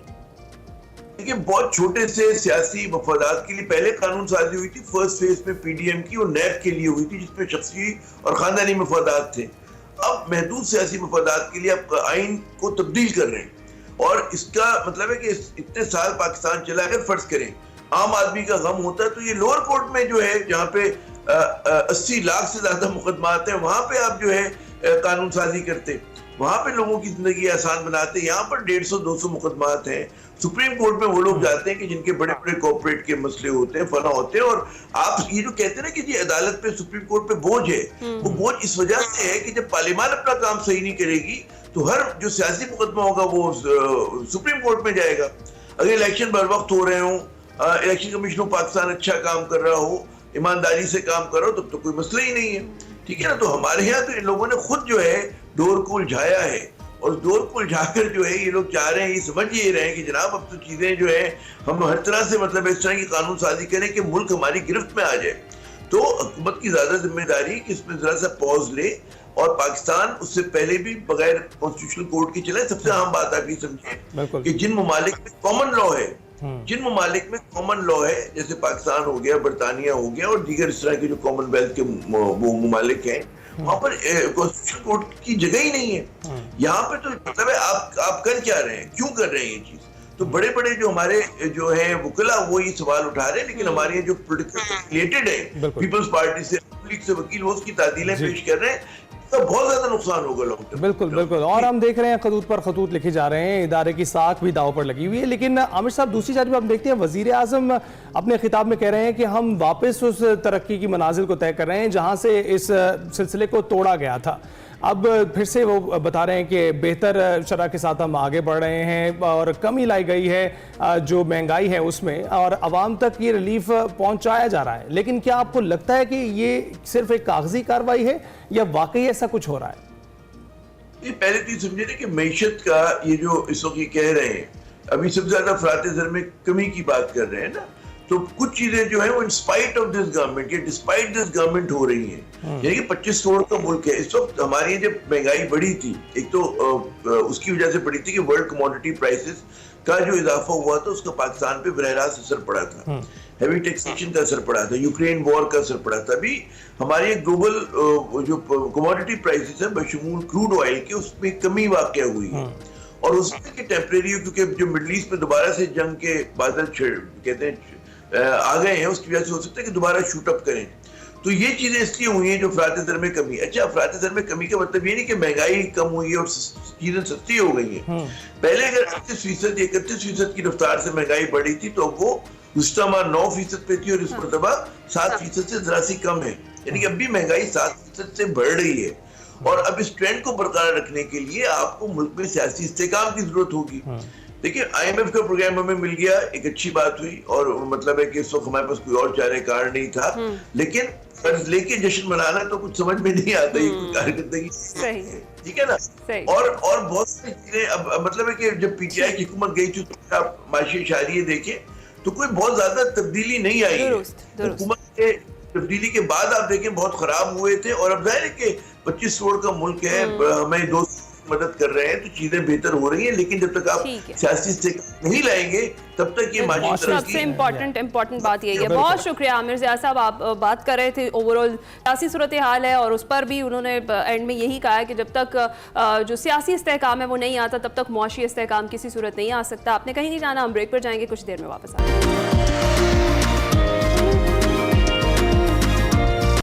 देखिए बहुत छोटे से सियासी मफादात के लिए पहले कानून साजी हुई थी, फर्स्ट फेज में PDM की और NAB के लिए हुई थी, जिसमें शख्सी और खानदानी मफादात थे। अब महदूद सियासी मफादात के लिए आप आइन को तब्दील कर रहे हैं और इसका मतलब है कि इतने साल पाकिस्तान चला, अगर फर्ज करें आम आदमी का गम होता है तो ये लोअर कोर्ट में जो है जहाँ पे 80 लाख से ज्यादा मुकदमात हैं, वहां पे आप जो है कानून साजी करते, वहां पे लोगों की जिंदगी आसान बनाते। यहाँ पर 150-200 मुकदमात हैं। सुप्रीम कोर्ट में वो लोग जाते हैं कि जिनके बड़े बड़े कॉर्पोरेट के मसले होते हैं, फना होते हैं। और आप ये जो कहते हैं ना कि जी अदालत पे, सुप्रीम कोर्ट पे बोझ है, वो बोझ इस वजह से है कि जब पार्लियामान अपना काम सही नहीं करेगी तो हर जो सियासी मुकदमा होगा वो सुप्रीम कोर्ट में जाएगा। अगर इलेक्शन बर वक्त हो रहे हों इलेक्शन कमीशन ऑफ पाकिस्तान अच्छा काम कर रहा हो, ईमानदारी से काम कर रहा हो, तब तो कोई मसला ही नहीं है, ठीक है ना। तो हमारे यहाँ तो इन लोगों ने खुद जो है डोर को उलझाया है, और डोर को उलझाकर जो है ये लोग चाह रहे हैं, ये समझ ये रहे हैं कि जनाब अब तो चीजें जो है हम हर तरह से मतलब इस तरह की कानून साजी करें कि मुल्क हमारी गिरफ्त में आ जाए। तो हुकूमत की ज्यादा जिम्मेदारी कि इसमें जरा सा पॉज ले, और पाकिस्तान उससे पहले भी बगैर कॉन्स्टिट्यूशनल कोर्ट के चले। सबसे अहम बात आप ये समझिए कि जिन ममालिक में कॉमन लॉ है, जिन ममालिक में कॉमन लॉ है, जैसे पाकिस्तान हो गया, बरतानिया हो गया, और दीगर इस तरह के जो कॉमनवेल्थ के वो ममालिक हैं, वहां पर कॉन्स्टिट्यूशनल कोर्ट की जगह ही नहीं है। यहाँ पे तो मतलब है आप कर क्या रहे हैं, क्यों कर रहे हैं ये चीज। तो बड़े बड़े जो हमारे जो है वकीला वो ये सवाल उठा रहे हैं, लेकिन हमारे जो पोलिटिकल रिलेटेड है पीपल्स पार्टी से, लीग से वकील, वो उसकी तादीलें पेश कर रहे हैं। तो बहुत ज्यादा नुकसान होगा लॉन्ग टर्म। बिल्कुल बिल्कुल। और हम देख रहे हैं खतूत पर खतूत लिखे जा रहे हैं, इदारे की साख भी दाव पर लगी हुई है। लेकिन आमिर साहब, दूसरी जानब हम देखते हैं वजीर आजम अपने खिताब में कह रहे हैं कि हम वापस उस तरक्की की मनाजिल को तय कर रहे हैं जहां से इस सिलसिले को तोड़ा गया था। अब फिर से वो बता रहे हैं कि बेहतर शरह के साथ हम आगे बढ़ रहे हैं और कमी लाई गई है जो महंगाई है उसमें, और आवाम तक ये रिलीफ पहुंचाया जा रहा है। लेकिन क्या आपको लगता है कि ये सिर्फ एक कागजी कार्रवाई है या वाकई ऐसा कुछ हो रहा है? ये पहले तो समझे ना कि मैशत का ये जो इस वक्त कह रहे हैं, अभी सबसे ज्यादा अफरात ज़र में कमी की बात कर रहे हैं ना, तो कुछ चीजें जो है वो in spite of this government या डिस्पाइट दिस गवर्नमेंट हो रही हैं। यानी कि 25 करोड़ का मुल्क है इस वक्त। हमारी जब महंगाई बढ़ी थी, एक तो उसकी वजह से बढ़ी थी कि वर्ल्ड कमोडिटी प्राइसेस का जो इजाफा हुआ था उसका पाकिस्तान पे बरह रास्त असर पड़ा था, हैवी टैक्सेशन का असर पड़ा था, यूक्रेन वॉर का असर पड़ा था। अभी हमारे ग्लोबल जो कमोडिटी प्राइसेस है बशमूल क्रूड ऑयल के, उसमें कमी वाक़या हुई है। और उसमें कि टेम्परेरी, क्योंकि जो मिडल ईस्ट में दोबारा से जंग के बादल कहते हैं आ गए हैं, उसकी वजह से हो सकता है कि दोबारा शूट अप करें। तो ये चीजें इसलिए हुई हैं जो अफरात ज़र में कमी। अच्छा, अफरात ज़र में कमी का मतलब ये नहीं कि महंगाई कम हुई है और चीजें सस्ती हो गई हैं। पहले अगर 38% या 31% की रफ्तार से महंगाई बढ़ी थी तो वो गुज़श्ता 9% पे थी, और इस मरतबा 7% से जरा सी कम है। यानी कि अब भी महंगाई 7% से बढ़ रही है। और अब इस ट्रेंड को बरकरार रखने के लिए आपको मुल्क में सियासी इस्तेकाम की जरूरत होगी। देखिए, IMF का प्रोग्राम हमें मिल गया, एक अच्छी बात हुई, और मतलब है कि इस वक्त हमारे पास कोई और चारे कार नहीं था। लेकिन कर्ज लेके जश्न मनाना तो कुछ समझ में नहीं आता, ये कोई कारकर्दगी, ठीक है ना। और बहुत सारी चीजें अब मतलब है कि जब PTI की हुकूमत गई थी तो आप माशी इशारिये देखें तो कोई बहुत ज्यादा तब्दीली नहीं आई है। हुकूमत के तब्दीली के बाद आप देखें बहुत खराब हुए थे, और अब जाहिर है कि 25 करोड़ का मुल्क है, हमें दोस्त मदद कर रहे हैं तो चीजें बेहतर हो रही हैं। लेकिन जब तक आप सियासी से नहीं लाएंगे तब तक ये सबसे इम्पोर्टेंट बात यही है। बहुत शुक्रिया आमिर ज़िया साहब, आप बात कर रहे थे ओवरऑल सियासी सूरत हाल है, और उस पर भी उन्होंने एंड में यही कहा है कि जब तक जो सियासी इस्तेहकाम है वो नहीं आता तब तक मुआशी इस्तेहकाम किसी सूरत नहीं आ सकता। आपने कहीं नहीं जाना, हम ब्रेक पर जाएंगे, कुछ देर में वापस आएंगे।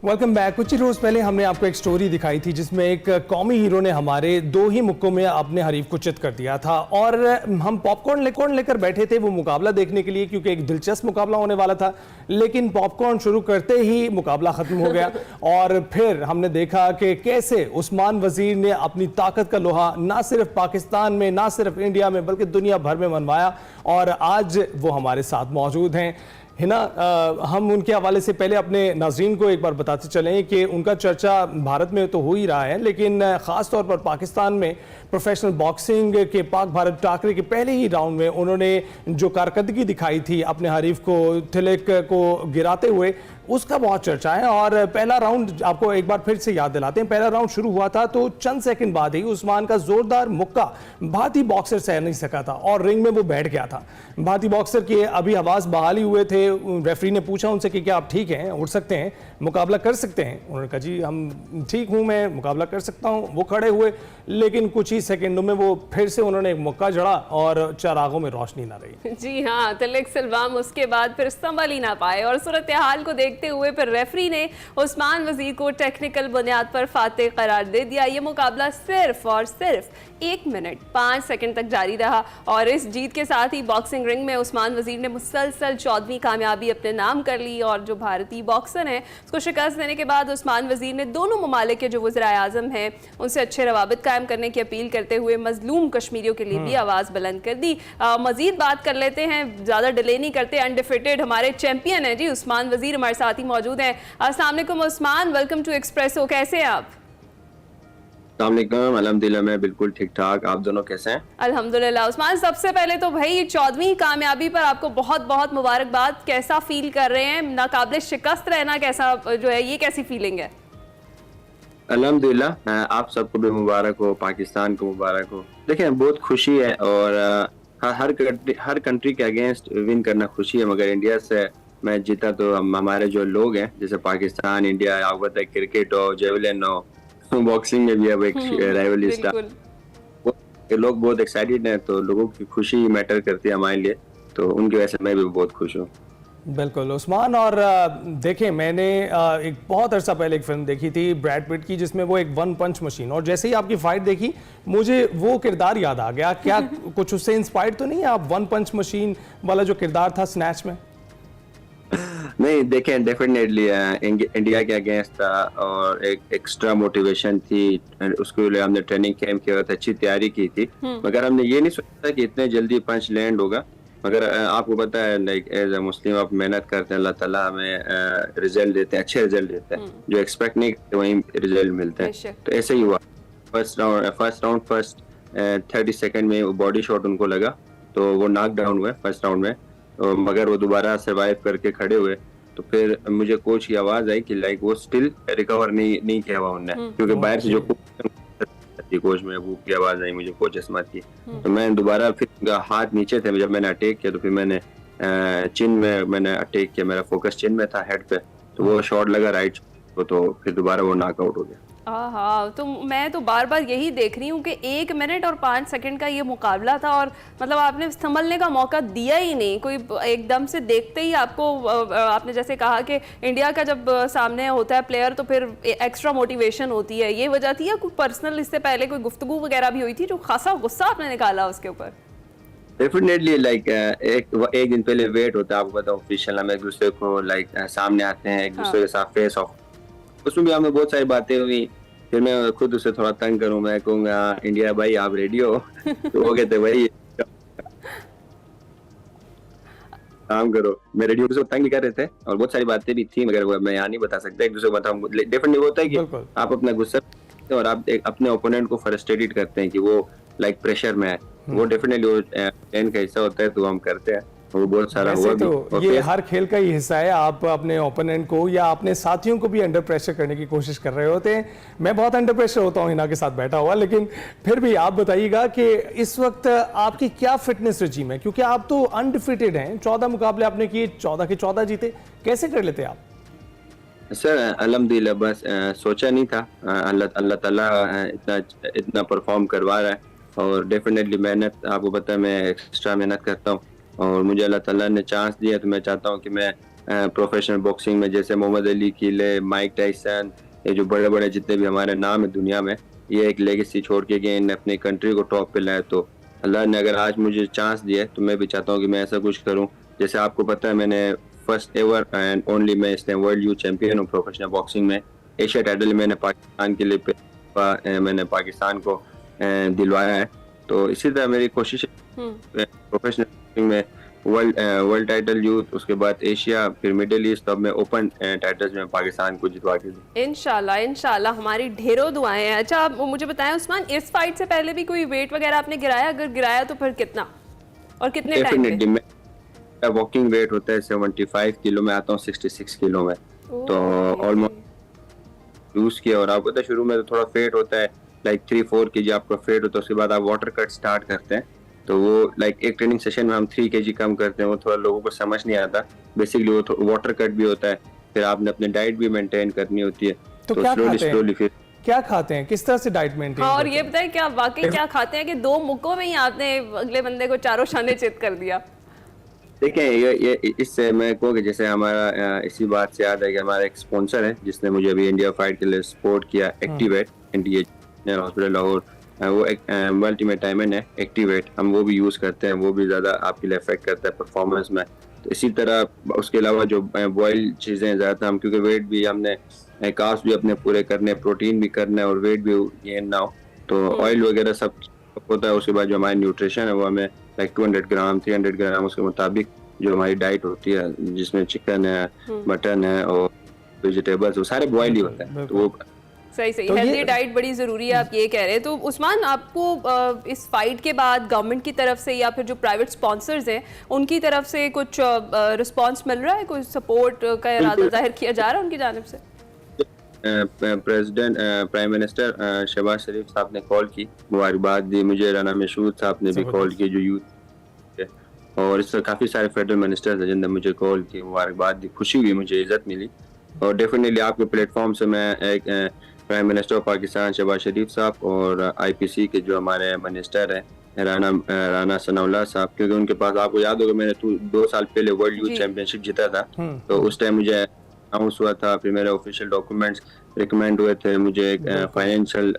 Welcome back. कुछ ही रोज़ पहले हमने आपको एक स्टोरी दिखाई थी जिसमें एक कौमी हीरो ने हमारे 2 ही मुक्कों में अपने हरीफ को चित कर दिया था, और हम पॉपकॉर्न लेकर बैठे थे वो मुकाबला देखने के लिए, क्योंकि एक दिलचस्प मुकाबला होने वाला था। लेकिन पॉपकॉर्न शुरू करते ही मुकाबला ख़त्म हो गया, और फिर हमने देखा कि कैसे उस्मान वज़ीर ने अपनी ताकत का लोहा ना सिर्फ पाकिस्तान में, ना सिर्फ इंडिया में, बल्कि दुनिया भर में मनवाया, और आज वो हमारे साथ मौजूद हैं। हिना, हम उनके हवाले से पहले अपने नाज़रीन को एक बार बताते चलें कि उनका चर्चा भारत में तो हो ही रहा है, लेकिन ख़ास तौर पर पाकिस्तान में प्रोफेशनल बॉक्सिंग के पाक भारत टाकरे के पहले ही राउंड में उन्होंने जो कारकर्दगी दिखाई थी अपने हरीफ को थिलक को गिराते हुए, उसका बहुत चर्चा है। और पहला राउंड आपको एक बार फिर से याद दिलाते हैं। पहला राउंड शुरू हुआ था तो चंद सेकंड बाद ही उस्मान का जोरदार मुक्का भारतीय बॉक्सर सह नहीं सका था और रिंग में वो बैठ गया था। भारतीय बॉक्सर के अभी आवाज़ बहाली हुए थे। रेफरी ने पूछा उनसे कि क्या आप ठीक हैं, उठ सकते हैं, मुकाबला कर सकते हैं? उन्होंने कहा जी हम ठीक हूँ, मैं मुकाबला कर सकता हूँ। वो खड़े हुए, लेकिन कुछ ही सेकंडों में वो फिर से उन्होंने एक मुक्का जड़ा और चरागों में रोशनी ना रही। जी हाँ, तिलक सलवाम उसके बाद फिर संभल ही ना पाए, और सूरत हाल को देखते हुए फिर रेफरी ने उस्मान वजीर को टेक्निकल बुनियाद पर फातेह करार दे दिया। ये मुकाबला सिर्फ और सिर्फ 1 मिनट 5 सेकंड तक जारी रहा, और इस जीत के साथ ही बॉक्सिंग रिंग में उस्मान वजीर ने मुसलसल 14वीं कामयाबी कामयाबी अपने नाम कर ली और जो भारतीय बॉक्सर हैं उसको शिकस्त देने के बाद उस्मान वजीर ने दोनों ममालिक के जो वज़ीर आज़म हैं उनसे अच्छे रवाबित कायम करने की अपील करते हुए मजलूम कश्मीरियों के लिए भी आवाज़ बुलंद कर दी। मजीद बात कर लेते हैं, ज़्यादा डिले नहीं करते। अनडिफिटेड हमारे चैंपियन हैं जी उस्मान वजीर, हमारे साथ ही मौजूद हैं। अस्सलाम वालेकुम उस्मान, वेलकम टू एक्सप्रेसो। कैसे हैं आप? अल्हम्दुलिल्लाह, मैं बिल्कुल ठीक ठाक। आप दोनों कैसे हैं? अल्हम्दुलिल्लाह। उस्मान, सबसे पहले तो भाई 14वीं कामयाबी पर आपको बहुत बहुत मुबारकबाद। कैसा फील कर रहे हैं? नाकाबिले शिकस्त रहना कैसा जो है, ये कैसी फीलिंग है? अल्हम्दुलिल्लाह, आप सबको भी मुबारक हो, पाकिस्तान को मुबारक हो। देखिए, बहुत खुशी है और हर कंट्री के अगेंस्ट विन करना खुशी है, मगर इंडिया से मैच जीता तो हमारे जो लोग हैं जैसे पाकिस्तान, इंडिया, आपको पता है क्रिकेट हो, जेवलिन हो, बॉक्सिंग में भी अब एक राइवलरी स्टार, लोग बहुत एक्साइटेड हैं, तो लोगों की खुशी मैटर करती है हमारे लिए, तो उनकी वजह से मैं भी बहुत खुश हूँ। बिल्कुल उस्मान, और देखें मैंने एक बहुत अरसा पहले एक फिल्म देखी थी ब्रैड पिट की जिसमें वो एक वन पंच मशीन, और जैसे ही आपकी फाइट देखी मुझे वो किरदार याद आ गया। क्या कुछ उससे इंस्पायर्ड तो नहीं है आप, वन पंच मशीन वाला जो किरदार था स्नैच में? नहीं, देखें, डेफिनेटली इंडिया के अगेंस्ट था और एक एक्स्ट्रा मोटिवेशन थी, उसके लिए हमने ट्रेनिंग कैंप किया था, अच्छी तैयारी की थी, मगर हमने ये नहीं सोचा कि इतने जल्दी पंच लैंड होगा। मगर आपको पता है, लाइक एज अ मुस्लिम आप मेहनत करते हैं, अल्लाह ताला हमें रिजल्ट देते हैं, अच्छे रिजल्ट देते हैं, जो एक्सपेक्ट नहीं करते वही रिजल्ट मिलते हैं। तो ऐसे ही हुआ। फर्स्ट 30 सेकंड में बॉडी शॉट उनको लगा तो वो नॉक डाउन हुए फर्स्ट राउंड में, मगर वो दोबारा सर्वाइव करके खड़े हुए। तो फिर मुझे कोच की आवाज आई कि लाइक वो स्टिल रिकवर नहीं किया हुआ उनने, क्योंकि बाहर से जो कोच में वो की आवाज आई मुझे, कोच अस्मत की। तो मैं दोबारा फिर हाथ नीचे थे, जब मैंने अटैक किया तो फिर मैंने चिन में मैंने अटैक किया, मेरा फोकस चिन में था, हेड पे, तो वो शॉट लगा राइट को, तो फिर दोबारा वो नॉकआउट हो गया। हाँ, तो मैं तो बार बार यही देख रही हूँ कि 1 मिनट और 5 सेकंड का ये मुकाबला था और मतलब आपने संभलने का मौका दिया ही नहीं। कोई एकदम से देखते ही आपको, आपने जैसे कहा कि इंडिया का जब सामने होता है प्लेयर तो फिर एक्स्ट्रा मोटिवेशन होती है, ये वजह थी या कोई पर्सनल इससे पहले कोई गुफ्तगू वगैरह भी हुई थी जो खासा गुस्सा आपने निकाला उसके ऊपर? डेफिनेटली, लाइक एक दिन पहले वेट होता है, आपको पता है ऑफिशियल हम एक दूसरे को लाइक सामने आते हैं, एक दूसरे के साथ फेस ऑफ, उसमें भी हमें बहुत सारी बातें हुई। फिर मैं खुद उसे थोड़ा तंग करूं, मैं कहूँगा इंडिया भाई आप रेडी हो? तो वो कहते भाई काम करो, मैं रेडी हूँ, तंग कर रहे थे और बहुत सारी बातें भी थी, मगर मैं यहाँ नहीं बता सकता, एक दूसरे को बताऊँ। डेफिनेटली होता है कि आप अपना गुस्सा और आप अपने ओपोनेंट को फ्रस्ट्रेटेड करते हैं कि वो लाइक प्रेशर में है, वो डेफिनेटली वो ट्रेन का हिस्सा होता है, तो हम करते हैं, वो बहुत सारा हुआ भी। तो ये हर खेल का ही हिस्सा है, आप अपने ओपोनेंट को या अपने साथियों को भी अंडर प्रेशर करने की कोशिश कर रहे होते हैं। मैं बहुत अंडर प्रेशर होता हूँ हिना के साथ बैठा हुआ, लेकिन फिर भी आप बताइएगा कि इस वक्त आपकी क्या फिटनेस रजीम है, क्योंकि आप तो अनडिफिटेड हैं, 14 मुकाबले आपने किए, 14 के 14 जीते, कैसे कर लेते आप? सर अल्हम्दुलिल्लाह, बस सोचा नहीं था, अल्लाह ताला इतना परफॉर्म करवा रहा है, और डेफिनेटली मेहनत, आपको पता है मैं एक्स्ट्रा मेहनत करता हूँ, और मुझे अल्लाह ताला ने चांस दिया, तो मैं चाहता हूँ कि मैं प्रोफेशनल बॉक्सिंग में जैसे मोहम्मद अली, कीले, माइक टाइसन, ये जो बड़े बड़े जितने भी हमारे नाम है दुनिया में, ये एक लेगेसी छोड़ के गए, इन्हें अपनी कंट्री को टॉप पे लाया। तो अल्लाह ने अगर आज मुझे चांस दिया तो मैं भी चाहता हूँ कि मैं ऐसा कुछ करूँ। जैसे आपको पता है मैंने फर्स्ट एवर एंड ओनली मैं इस टाइम वर्ल्ड यूथ चैंपियन हूँ प्रोफेशनल बॉक्सिंग में। एशिया टाइटल मैंने पाकिस्तान के लिए मैंने पाकिस्तान को दिलवाया है, तो इसी तरह मेरी कोशिश है प्रोफेशनल बॉक्सिंग में वर्ल्ड टाइटल यूथ, उसके बाद एशिया, फिर मिडिल ईस्ट, तब मैं ओपन टाइटल्स में पाकिस्तान को जितवा के दूं। इंशाल्लाह हमारी ढेरों दुआएं हैं। अच्छा, आप मुझे बताएं उस्मान, इस फाइट से पहले भी कोई वेट वगैरह आपने गिराया? अगर गिराया तो फिर कितना और कितने टाइम पे? मेरा वॉकिंग वेट होता है 75 किलो में, आता हूँ 66 किलो में, तो ऑलमोस्ट लूज किया। और आपको पता है शुरू में तो थोड़ा फेट होता है, लाइक 3-4 kg आपका फेट होता है, उसके बाद आप वाटर कट स्टार्ट करते हैं, तो वो लाइक एक ट्रेनिंग सेशन में हम 3 kg कम करते हैं, वो थोड़ा लोगों को समझ नहीं आता। बेसिकली वो वाटर कट भी होता है, फिर आपने अपनी डाइट भी मेंटेन करनी होती है, तो स्लोली फिर क्या खाते हैं, किस तरह से डाइट मेंटेन? और ये बताए क्या वाकई क्या खाते हैं कि 2 मुक्कों में ही आपने अगले बंदे को चारों शाने चित कर दिया? देखें, ये इससे मैं कहूँ कि जैसे हमारा इसी बात से याद है कि हमारा एक स्पॉन्सर है जिसने मुझे अभी इंडिया फाइट के लिए सपोर्ट किया, एक्टिवेट, इंडिया हॉस्पिटल लाहौर, वो एक मल्टीविटामिन है एक्टिवेट, हम वो भी यूज़ करते हैं, वो भी ज़्यादा आपके लिए इफेक्ट करता है परफॉर्मेंस में। तो इसी तरह उसके अलावा जो बॉयल चीज़ें ज़्यादा हम, क्योंकि वेट भी हमने कार्ब्स भी अपने पूरे करने, प्रोटीन भी करना है और वेट भी गेन ना हो, तो ऑयल वगैरह सब होता है। उसके बाद जो हमारी न्यूट्रिशन है वो हमें लाइक 200 ग्राम 300 ग्राम उसके मुताबिक जो हमारी डाइट होती है, जिसमें चिकन है, मटन है और वेजिटेबल्स, वो सारे बॉयल ही होते हैं। तो वो सही सही, तो हेल्दी डाइट बड़ी ज़रूरी है, आप ये कह रहे हैं। तो उस्मान, आपको इस फाइट के बाद गवर्नमेंट की तरफ से या फिर जो प्राइवेट स्पॉन्सर्स हैं उनकी तरफ से कुछ रिस्पांस मिल रहा है, कोई सपोर्ट का इरादा जाहिर किया जा रहा है उनकी जानिब से? President prime minister Shahbaz Sharif साहब ने कॉल की, मुबारकबाद दी मुझे, राना मशहूद साहब ने भी कॉल की जो यूथ, और इससे काफ़ी सारे फेडरल मिनिस्टर्स हैं जिन्होंने मुझे कॉल की, मुबारकबाद दी, खुशी हुई, मुझे इज्जत मिली। और डेफिनेटली आपके प्लेटफॉर्म से मैं एक prime minister of Pakistan Shahbaz Sharif sahab और IPC के जो हमारे मिनिस्टर हैं राना सनाउल्लाह साहब, क्योंकि उनके पास, आपको याद होगा मैंने 2 साल पहले वर्ल्ड यूथ चैंपियनशिप जीता था, तो उस टाइम मुझे अनाउंस हुआ था, फिर मेरे ऑफिशियल डॉक्यूमेंट्स रिकमेंड हुए थे, मुझे एक फाइनेंशियल,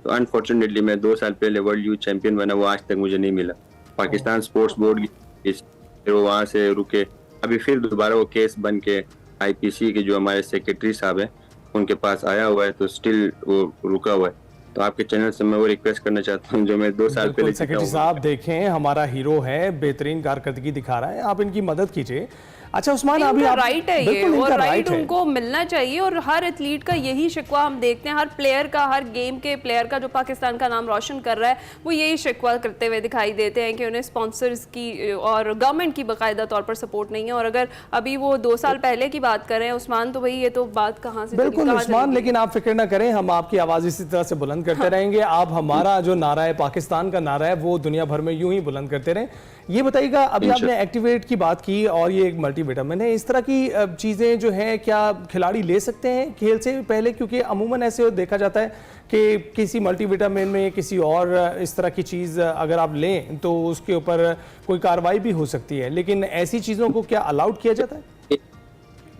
तो अनफॉर्चुनेटली मैं 2 साल पहले वर्ल्ड यूथ चैंपियन बना, वो आज तक मुझे नहीं मिला। पाकिस्तान स्पोर्ट्स बोर्ड की, फिर वो वहाँ से रुके, अभी फिर दोबारा वो केस बन के IPC के जो हमारे सेक्रेटरी साहब हैं उनके पास आया हुआ है, तो स्टिल वो रुका हुआ है। तो आपके चैनल से मैं वो रिक्वेस्ट करना चाहता हूँ, जो मैं 2 साल पहले सेक्रेटरी साहब देखें, हमारा हीरो है, बेहतरीन कारकर्दगी दिखा रहा है, आप इनकी मदद कीजिए। अच्छा उस्मान, अभी आप राइट है ये, और राइट उनको मिलना चाहिए, और हर एथलीट का यही शिकवा हम देखते हैं, हर प्लेयर का, हर गेम के प्लेयर का जो पाकिस्तान का नाम रोशन कर रहा है, वो यही शिकवा करते हुए दिखाई देते हैं कि उन्हें स्पॉन्सर्स की और गवर्नमेंट की बाकायदा तौर पर सपोर्ट नहीं है। और अगर अभी वो 2 साल पहले की बात करें उस्मान, तो भाई ये तो बात कहाँ से, बिल्कुल उस्मान, लेकिन आप फिक्र ना करें, हम आपकी आवाज़ इसी तरह से बुलंद करते रहेंगे। आप हमारा जो नारा है, पाकिस्तान का नारा है, वो दुनिया भर में यूं ही बुलंद करते रहें। ये बताइएगा, अभी आपने एक्टिवेट की बात की और ये एक मल्टीविटामिन है, इस तरह की चीज़ें जो हैं क्या खिलाड़ी ले सकते हैं खेल से पहले? क्योंकि अमूमन ऐसे देखा जाता है कि किसी मल्टीविटामिन में किसी और इस तरह की चीज़ अगर आप लें तो उसके ऊपर कोई कार्रवाई भी हो सकती है, लेकिन ऐसी चीज़ों को क्या अलाउड किया जाता है?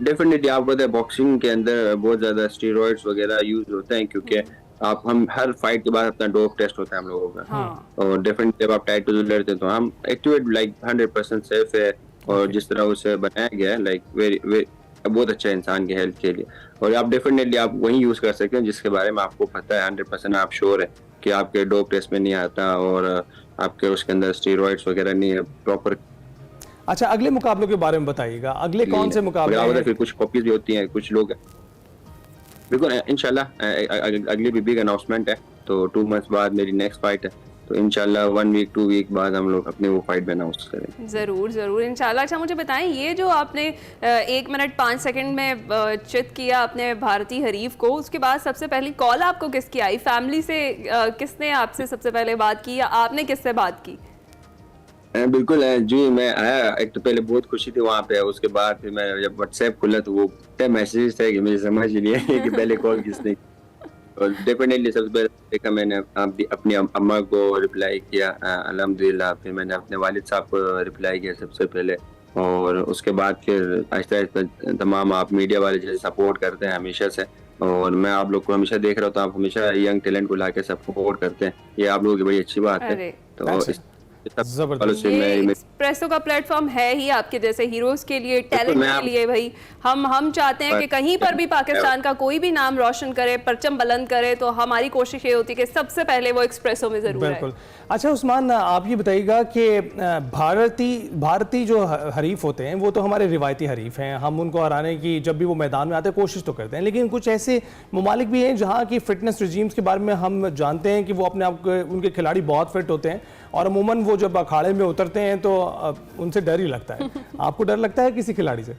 डेफिनेटली आपको पता है बॉक्सिंग के अंदर बहुत ज़्यादा स्टेरॉइड्स वगैरह यूज होते हैं, क्योंकि हम हर फाइट के बाद अपना डोप टेस्ट होता है हम लोगों का, और डेफिनेटली जब आप टाइटल लड़ते हैं तो हम एक्टिवेट लाइक 100% सेफ है, और जिस तरह उसे बनाया गया है लाइक वेरी बहुत अच्छा है इंसान की हेल्थ के लिए। और आप डेफिनेटली आप वही यूज कर सकते हैं जिसके बारे में आपको पता है, 100% आप श्योर है कि आपके डोप टेस्ट में नहीं आता और आपके उसके अंदर स्टेरॉइड्स वगैरह नहीं है प्रॉपर। अच्छा, अगले मुकाबलों के बारे में बताइएगा, अगले कौन से मुकाबले हैं? फिर कुछ कॉपीज भी होती हैं, कुछ लोग बिल्कुल इंशाल्लाह अगली भी बिग अनाउंसमेंट है, तो 2 मंथ्स बाद मेरी नेक्स्ट फाइट है, तो इंशाल्लाह 1 वीक 2 वीक बाद हम लोग अपने वो फाइट में अनाउंस करेंगे। ज़रूर ज़रूर इंशाल्लाह। अच्छा मुझे बताएं, ये जो आपने 1 मिनट 5 सेकंड में चित किया अपने भारतीय हरीफ को, उसके बाद सबसे पहली कॉल आपको किसकी आई? फैमिली से किसने आपसे सबसे पहले बात की, या आपने किससे बात की? बिल्कुल जी, मैं आया, एक तो पहले बहुत खुशी थी वहाँ पे, उसके बाद फिर मैं जब व्हाट्सएप खुला तो वो मैसेज थे कि मुझे समझ ही नहीं है कि पहले कॉल किसने। और डेफिनेटली सबसे पहले देखा मैंने अपनी अम्मा को रिप्लाई किया अल्हम्दुलिल्लाह, फिर मैंने अपने वालिद साहब को रिप्लाई किया सबसे पहले, और उसके बाद फिर आहिस्ता आहिस्ता तमाम आप मीडिया वाले जैसे सपोर्ट करते हैं हमेशा से, और मैं आप लोग को हमेशा देख रहा हूँ, आप हमेशा यंग टैलेंट को लाके सपोर्ट करते हैं, ये आप लोगों की बड़ी अच्छी बात है। तो एक्सप्रेसो का प्लेटफॉर्म है ही आपके जैसे हीरोज के लिए, टैलेंट के लिए। भाई हम चाहते हैं कि कहीं पर भी पाकिस्तान का कोई भी नाम रोशन करे, परचम बुलंद करे, तो हमारी कोशिश ये होती है कि सबसे पहले वो एक्सप्रेसो में जरूर है। अच्छा उस्मान, आप ये बताइएगा कि भारतीय जो हरीफ होते हैं वो तो हमारे रिवायती हरीफ हैं, हम उनको हराने की जब भी वो मैदान में आते हैं कोशिश तो करते हैं, लेकिन कुछ ऐसे ममालिक भी हैं जहाँ की फिटनेस रिजीम्स के बारे में हम जानते हैं कि वो अपने आप उनके खिलाड़ी बहुत फिट होते हैं, और अमूमन वो जब अखाड़े में उतरते हैं तो उनसे डर ही लगता है। आपको डर लगता है किसी खिलाड़ी से?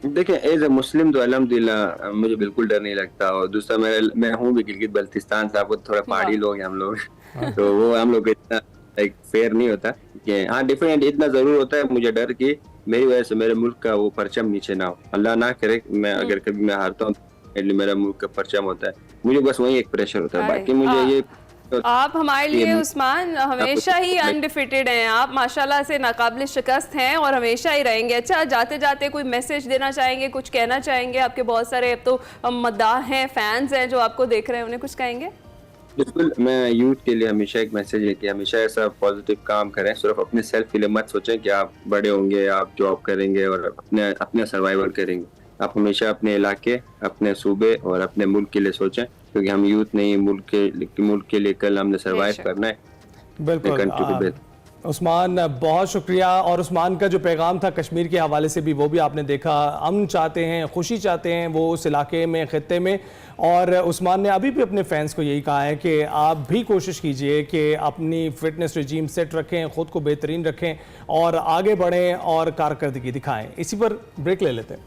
देखिए एज ए मुस्लिम तो अल्हम्दुलिल्लाह मुझे बिल्कुल डर नहीं लगता, और दूसरा मैं हूँ भी गिलगित बल्तिस्तान से, आपको थोड़ा पहाड़ी लोग हैं हम लोग तो वो हम लोग इतना लाइक फेयर नहीं होता कि हाँ डिफरेंट इतना जरूर होता है मुझे डर कि मेरी वजह से मेरे मुल्क का वो परचम नीचे ना हो, अल्लाह ना करे मैं अगर कभी मैं हारता हूँ मेरा मुल्क का परचम होता है, मुझे बस वही एक प्रेशर होता है, बाकी मुझे ये आप हमारे लिए उस्मान हमेशा ही अनडिफिटेड हैं, आप माशाल्लाह से नाकाबिल शिकस्त हैं और हमेशा ही रहेंगे। अच्छा जाते जाते कोई मैसेज देना चाहेंगे, कुछ कहना चाहेंगे? आपके बहुत सारे अब तो मद्दाह हैं, फैंस हैं जो आपको देख रहे हैं, उन्हें कुछ कहेंगे? बिल्कुल, मैं यूथ के लिए हमेशा एक मैसेज है कि हमेशा ऐसा पॉजिटिव काम करें, सिर्फ अपने सेल्फ के लिए मत सोचें कि आप बड़े होंगे, आप जॉब करेंगे और अपना सर्वाइवल करेंगे। आप हमेशा अपने इलाके, अपने सूबे और अपने मुल्क के लिए सोचें, क्योंकि हम यूथ नहीं, मुल्क के लिए कल हमने सर्वाइव बेशक। करना है। बिल्कुल कंट्री को बेहतर। उस्मान, बहुत शुक्रिया। और उस्मान का जो पैगाम था कश्मीर के हवाले से भी वो भी आपने देखा, अमन चाहते हैं, खुशी चाहते हैं वो उस इलाके में, ख़ित्ते में। और उस्मान ने अभी भी अपने फैंस को यही कहा है कि आप भी कोशिश कीजिए कि अपनी फ़िटनेस रजीम सेट रखें, ख़ुद को बेहतरीन रखें और आगे बढ़ें और कारकर्दगी दिखाएं। इसी पर ब्रेक ले लेते हैं।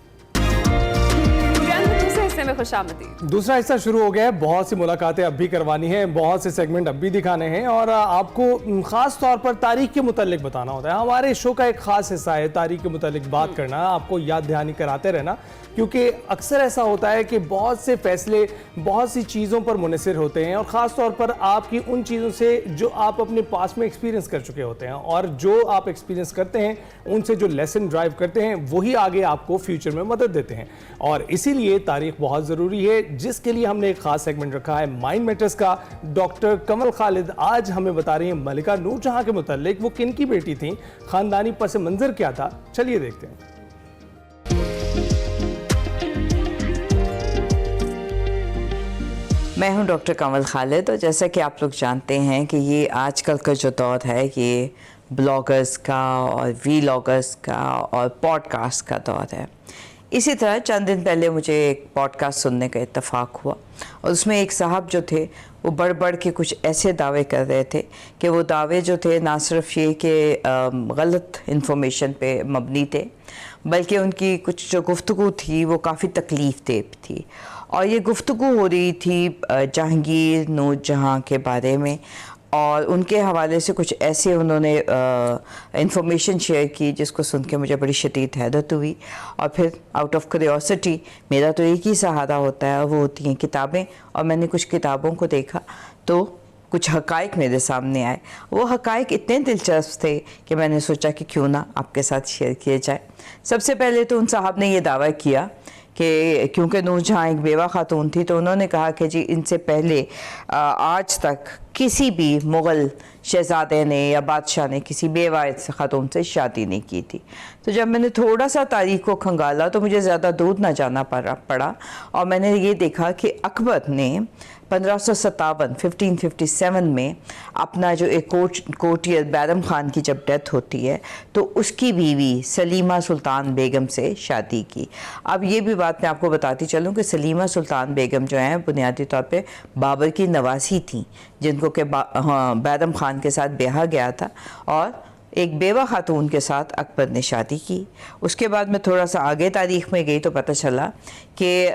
दूसरे हिस्से में खुशामदीद। दूसरा हिस्सा शुरू हो गया है। बहुत सी मुलाकातें अब भी करवानी है, बहुत से सेगमेंट अब भी दिखाने हैं और आपको ख़ास तौर पर तारीख के मुतालिक बताना होता है। हमारे शो का एक ख़ास हिस्सा है तारीख के मुतालिक बात करना, आपको याद दहानी कराते रहना, क्योंकि अक्सर ऐसा होता है कि बहुत से फैसले बहुत सी चीज़ों पर मुनसर होते हैं और ख़ास तौर पर आपकी उन चीज़ों से जो आप अपने पास में एक्सपीरियंस कर चुके होते हैं, और जो आप एक्सपीरियंस करते हैं उनसे जो लेसन ड्राइव करते हैं वही आगे आपको फ्यूचर में मदद देते हैं। और इसीलिए तारीख बहुत ज़रूरी है, जिसके लिए हमने एक ख़ास सेगमेंट रखा है माइंड मैटर्स का। डॉक्टर कमल खालिद आज हमें बता रही हैं मलिका नूरजहां के मुतालिक, वो किन की बेटी थी, ख़ानदानी पस मंज़र क्या था। चलिए देखते हैं। मैं हूं डॉक्टर कमल खालिद और जैसा कि आप लोग जानते हैं कि ये आजकल का जो दौर है ये ब्लॉगर्स का और वीलॉगर्स का और पॉडकास्ट का दौर है। इसी तरह चंद दिन पहले मुझे एक पॉडकास्ट सुनने का इत्तेफाक हुआ और उसमें एक साहब जो थे वो बढ़ बढ़ के कुछ ऐसे दावे कर रहे थे कि वो दावे जो थे ना सिर्फ ये कि गलत इन्फॉर्मेशन पे मबनी थे, बल्कि उनकी कुछ जो गुफ्तगू थी वो काफ़ी तकलीफ़देह थी। और ये गुफ्तगू हो रही थी जहांगीर नूरजहां के बारे में और उनके हवाले से कुछ ऐसे उन्होंने इंफॉर्मेशन शेयर की जिसको सुन के मुझे बड़ी शदीद हैरत हुई। और फिर आउट ऑफ क्यूरियोसिटी, मेरा तो एक ही सहारा होता है, वो होती हैं किताबें, और मैंने कुछ किताबों को देखा तो कुछ हक़ाइक़ मेरे सामने आए। वो हक़ाइक़ इतने दिलचस्प थे कि मैंने सोचा कि क्यों ना आपके साथ शेयर किए जाए। सबसे पहले तो उन साहब ने ये दावा किया कि क्योंकि नूरजहां एक बेवा खातून थी तो उन्होंने कहा कि जी इनसे पहले आज तक किसी भी मुग़ल शहज़ादे ने या बादशाह ने किसी बेवा खातून से शादी नहीं की थी। तो जब मैंने थोड़ा सा तारीख़ को खंगाला तो मुझे ज़्यादा दूर ना जाना पड़ा और मैंने ये देखा कि अकबर ने 1557 में अपना जो एक कोटियर बैरम खान की जब डेथ होती है तो उसकी बीवी सलीमा सुल्तान बेगम से शादी की। अब ये भी बात मैं आपको बताती चलूँ कि सलीमा सुल्तान बेगम जो हैं बुनियादी तौर पे बाबर की नवासी थी, जिनको के बैरम खान के साथ ब्याह गया था और एक बेवा खातून के साथ अकबर ने शादी की। उसके बाद मैं थोड़ा सा आगे तारीख़ में गई तो पता चला कि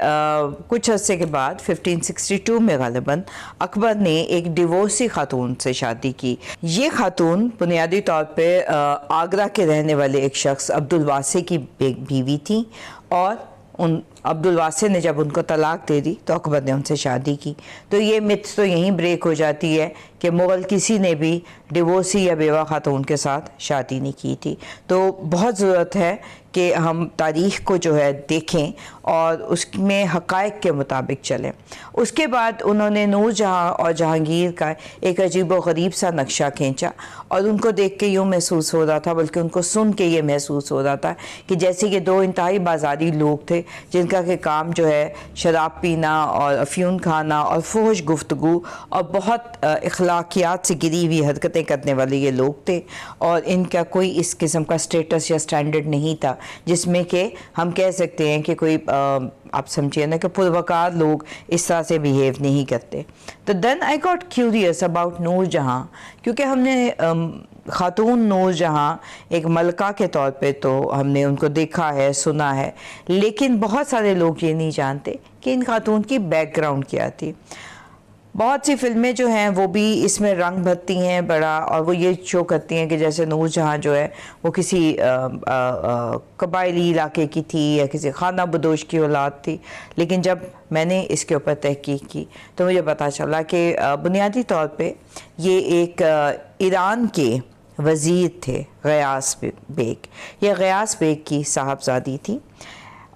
कुछ अर्से के बाद 1562 में गालिबन अकबर ने एक डिवोर्सी खातून से शादी की। ये खातून बुनियादी तौर पे आगरा के रहने वाले एक शख्स अब्दुल वासे की बीवी थी और उन अब्दुल वासे ने जब उनको तलाक दे दी तो अकबर ने उनसे शादी की। तो ये मिथ तो यहीं ब्रेक हो जाती है कि मुग़ल किसी ने भी डिवोर्सी या बेवा खातून के साथ शादी नहीं की थी। तो बहुत ज़रूरत है कि हम तारीख़ को जो है देखें और उसमें हक़ाइक़ के मुताबिक चलें। उसके बाद उन्होंने नूरजहां और जहांगीर का एक अजीब व गरीब सा नक्शा खींचा और उनको देख के यूँ महसूस हो रहा था, बल्कि उनको सुन के ये महसूस हो रहा था कि जैसे कि दो इंतहाई बाज़ारी लोग थे जिनका के काम जो है शराब पीना और अफ्यून खाना और फुहश गुफ्तगू और बहुत अखलाकियात से गिरी हुई हरकतें करने वाले ये लोग थे। और इनका कोई इस किस्म का स्टेटस या स्टैंडर्ड नहीं था जिसमें कि हम कह सकते हैं कि कोई आप समझिए ना कि पुरवकार लोग इस तरह से बिहेव नहीं करते। तो then I got curious about Noorjahan, क्योंकि हमने खातून नूरजहां एक मलका के तौर पे तो हमने उनको देखा है, सुना है, लेकिन बहुत सारे लोग ये नहीं जानते कि इन खातून की बैकग्राउंड क्या थी। बहुत सी फिल्में जो हैं वो भी इसमें रंग भरती हैं बड़ा, और वो ये शो करती हैं कि जैसे नूरजहां जो है वो किसी कबायली इलाके की थी या किसी खाना बदोश की औलाद थी। लेकिन जब मैंने इसके ऊपर तहकीक की तो मुझे पता चला कि बुनियादी तौर पे ये एक ईरान के वज़ीर थे, ग़यास बेग। ये ग़यास बेग की साहबजादी थी।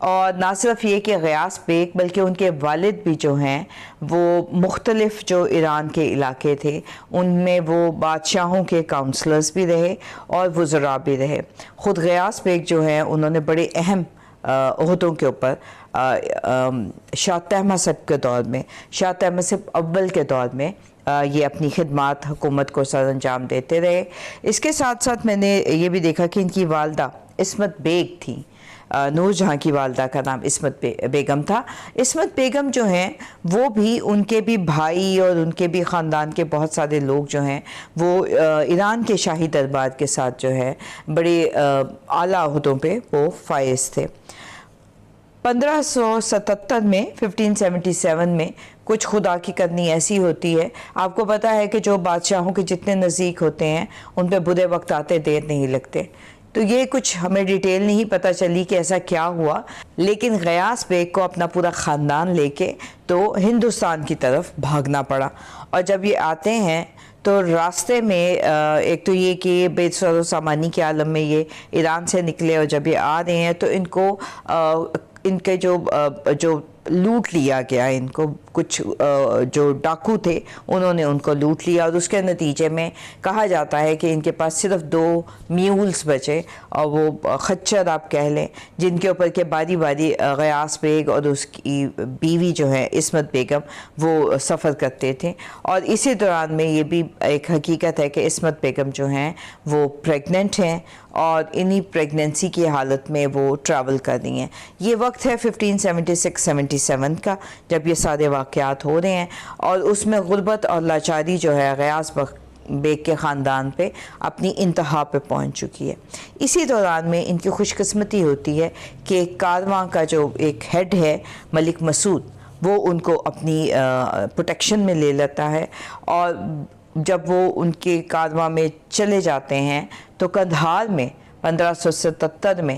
और ना सिर्फ ये कि ग़ियास बेग बल्कि उनके वालिद भी जो हैं वो मुख्तलिफ़ जो ईरान के इलाके थे उनमें वो बादशाहों के काउंसलर्स भी रहे और वज़रा भी रहे। ख़ुद ग़ियास बेग जो हैं उन्होंने बड़े अहम ओहदों के ऊपर शाह तहमासप के दौर में, शाह तहमासप अव्वल के दौर में ये अपनी खिदमात हुकूमत को सर अंजाम देते रहे। इसके साथ साथ मैंने ये भी देखा कि इनकी वालदा इस्मत बेग थी। नूरजहाँ की वालदा का नाम इस्मत बेगम था। इस्मत बेगम जो हैं वो भी, उनके भी भाई और उनके भी ख़ानदान के बहुत सारे लोग जो हैं वो ईरान के शाही दरबार के साथ जो है बड़े आला ओहदों पे वो फाइज थे। 1577 में 1577 में कुछ खुदा की करनी ऐसी होती है, आपको पता है कि जो बादशाहों के जितने नज़दीक होते हैं उन पे बुरे वक्त आते देर नहीं लगते। तो ये कुछ हमें डिटेल नहीं पता चली कि ऐसा क्या हुआ, लेकिन ग़ियास बेग को अपना पूरा ख़ानदान लेके तो हिंदुस्तान की तरफ भागना पड़ा। और जब ये आते हैं तो रास्ते में एक तो ये कि बेसरो सामानी के आलम में ये ईरान से निकले और जब ये आ रहे हैं तो इनको इनके जो लूट लिया गया, इनको कुछ जो डाकू थे उन्होंने उनको लूट लिया और उसके नतीजे में कहा जाता है कि इनके पास सिर्फ 2 म्यूल्स बचे और वो खच्चर आप कह लें, जिनके ऊपर के बारी बारी ग़ियास बेग और उसकी बीवी जो है इस्मत बेगम वो सफ़र करते थे। और इसी दौरान में ये भी एक हकीकत है कि इस्मत बेगम जो हैं वो प्रेग्नेंट हैं और इन्हीं प्रेगनेंसी की हालत में वो ट्रैवल कर रही हैं। ये वक्त है 1576-77 का जब ये सारे वाक़यात हो रहे हैं और उसमें गुर्बत और लाचारी जो है ग़ियास बेग के ख़ानदान पे अपनी इंतहा पे पहुंच चुकी है। इसी दौरान में इनकी खुशकिस्मती होती है कि कारवां का जो एक हेड है मलिक मसूद वो उनको अपनी प्रोटेक्शन में ले लेता है और जब वो उनके कारवां में चले जाते हैं तो कंधार में 1577 में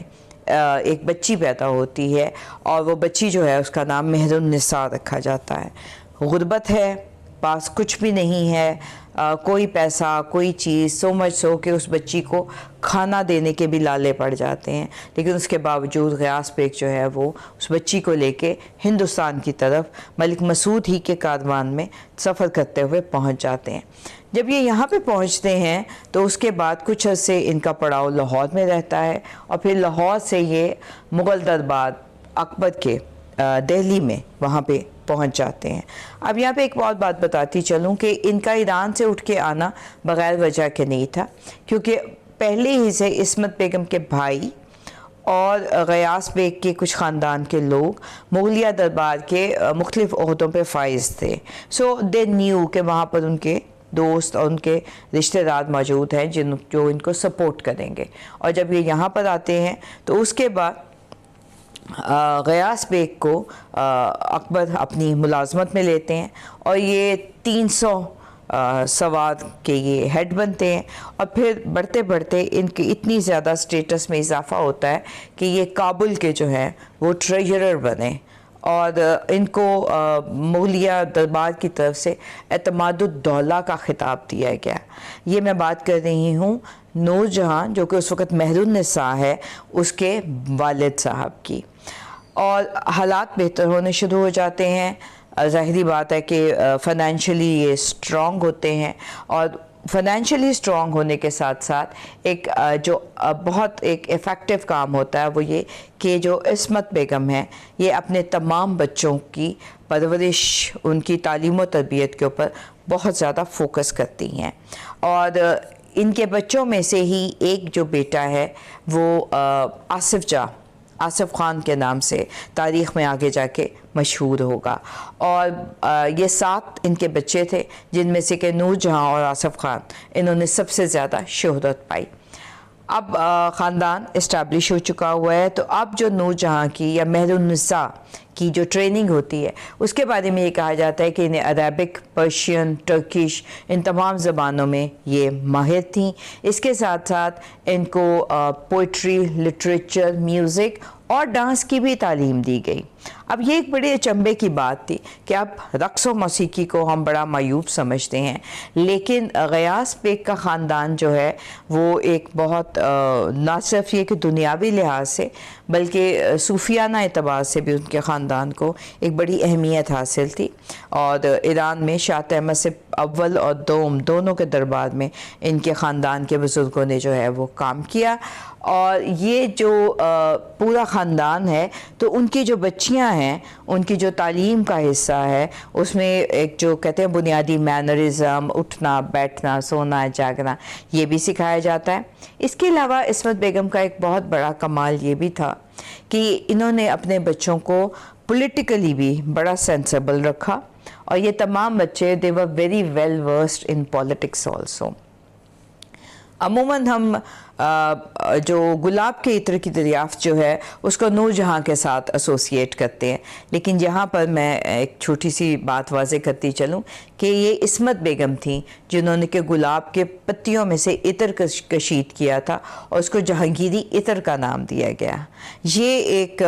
एक बच्ची पैदा होती है और वो बच्ची जो है उसका नाम मेहरुन्निसा रखा जाता है। गुर्बत है, पास कुछ भी नहीं है, कोई पैसा कोई चीज़, सो मच सो कि उस बच्ची को खाना देने के भी लाले पड़ जाते हैं, लेकिन उसके बावजूद ग़ियास बेग जो है वो उस बच्ची को लेके हिंदुस्तान की तरफ मलिक मसूद ही के कारवान में सफ़र करते हुए पहुंच जाते हैं। जब ये यहाँ पे पहुँचते हैं तो उसके बाद कुछ अर्से इनका पड़ाव लाहौर में रहता है और फिर लाहौर से ये मुग़ल दरबार अकबर के दिल्ली में वहाँ पे पहुँच जाते हैं। अब यहाँ पे एक और बात बताती चलूँ कि इनका ईरान से उठ के आना बग़ैर वजह के नहीं था, क्योंकि पहले ही से इस्मत बेगम के भाई और ग़ियास बेग के कुछ ख़ानदान के लोग मुग़लिया दरबार के मुख्तलिफ़ ओहदों पे फाइज थे। सो दे न्यू कि वहाँ पर उनके दोस्त और उनके रिश्तेदार मौजूद हैं जो इनको सपोर्ट करेंगे। और जब ये यहाँ पर आते हैं तो उसके बाद ग़ियास बेग को अकबर अपनी मुलाजमत में लेते हैं और ये 300 सवार के ये हेड बनते हैं और फिर बढ़ते बढ़ते इनकी इतनी ज़्यादा स्टेटस में इजाफ़ा होता है कि ये काबुल के जो हैं वो ट्रेजरर बने और इनको मुग़लिया दरबार की तरफ से एतमादुद्दौला का ख़िताब दिया गया। ये मैं बात कर रही हूँ नूरजहाँ जो कि उस वक़्त मेहरुन्निसा है उसके वालिद साहब की। और हालात बेहतर होने शुरू हो जाते हैं। ज़ाहिरी बात है कि फ़ाइनेंशियली ये स्ट्रॉन्ग होते हैं और फाइनेंशियली स्ट्रॉन्ग होने के साथ साथ एक जो बहुत एक इफ़ेक्टिव काम होता है वो ये कि जो इस्मत बेगम है ये अपने तमाम बच्चों की परवरिश, उनकी तालीम व तरबियत के ऊपर बहुत ज़्यादा फोकस करती हैं। और इनके बच्चों में से ही एक जो बेटा है वो आसिफ ख़ान के नाम से तारीख़ में आगे जाके मशहूर होगा। और ये 7 इनके बच्चे थे जिनमें से कि नूरजहाँ और आसिफ ख़ान इन्होंने सबसे ज़्यादा शोहरत पाई। अब ख़ानदान इस्टेब्लिश हो चुका हुआ है तो अब जो नूरजहाँ की या मेहरुन्निसा की जो ट्रेनिंग होती है उसके बारे में ये कहा जाता है कि इन्हें अरबिक, पर्शियन, टर्किश इन तमाम ज़बानों में ये माहिर थीं। इसके साथ साथ इनको पोइट्री, लिटरेचर, म्यूज़िक और डांस की भी तालीम दी गई। अब ये एक बड़े अचंभे की बात थी कि अब रक़्स व मौसीकी को हम बड़ा मायूब समझते हैं, लेकिन गयास बेग का ख़ानदान जो है वो एक बहुत ना सिर्फ ये कि दुनियावी लिहाज से बल्कि सूफियाना एतबार से भी उनके ख़ानदान को एक बड़ी अहमियत हासिल थी। और ईरान में शाह अहमद से अव्वल और दोनों के दरबार में इनके ख़ानदान के बुज़ुर्गों ने जो है वो काम किया। और ये जो पूरा ख़ानदान है तो उनकी जो बच्चियां हैं उनकी जो तालीम का हिस्सा है उसमें एक जो कहते हैं बुनियादी मैनरिज़म, उठना बैठना सोना जागना, ये भी सिखाया जाता है। इसके अलावा इस्मत बेगम का एक बहुत बड़ा कमाल ये भी था कि इन्होंने अपने बच्चों को पॉलिटिकली भी बड़ा सेंसेबल रखा, और ये तमाम बच्चे they were very well versed in politics also. अमूमन हम जो गुलाब के इत्र की दरियाफ्त जो है उसको नूरजहाँ के साथ एसोसिएट करते हैं, लेकिन यहाँ पर मैं एक छोटी सी बात वाज़े करती चलूँ कि ये इस्मत बेगम थी जिन्होंने के गुलाब के पत्तियों में से इत्र कशीद किया था और उसको जहांगीरी इत्र का नाम दिया गया। ये एक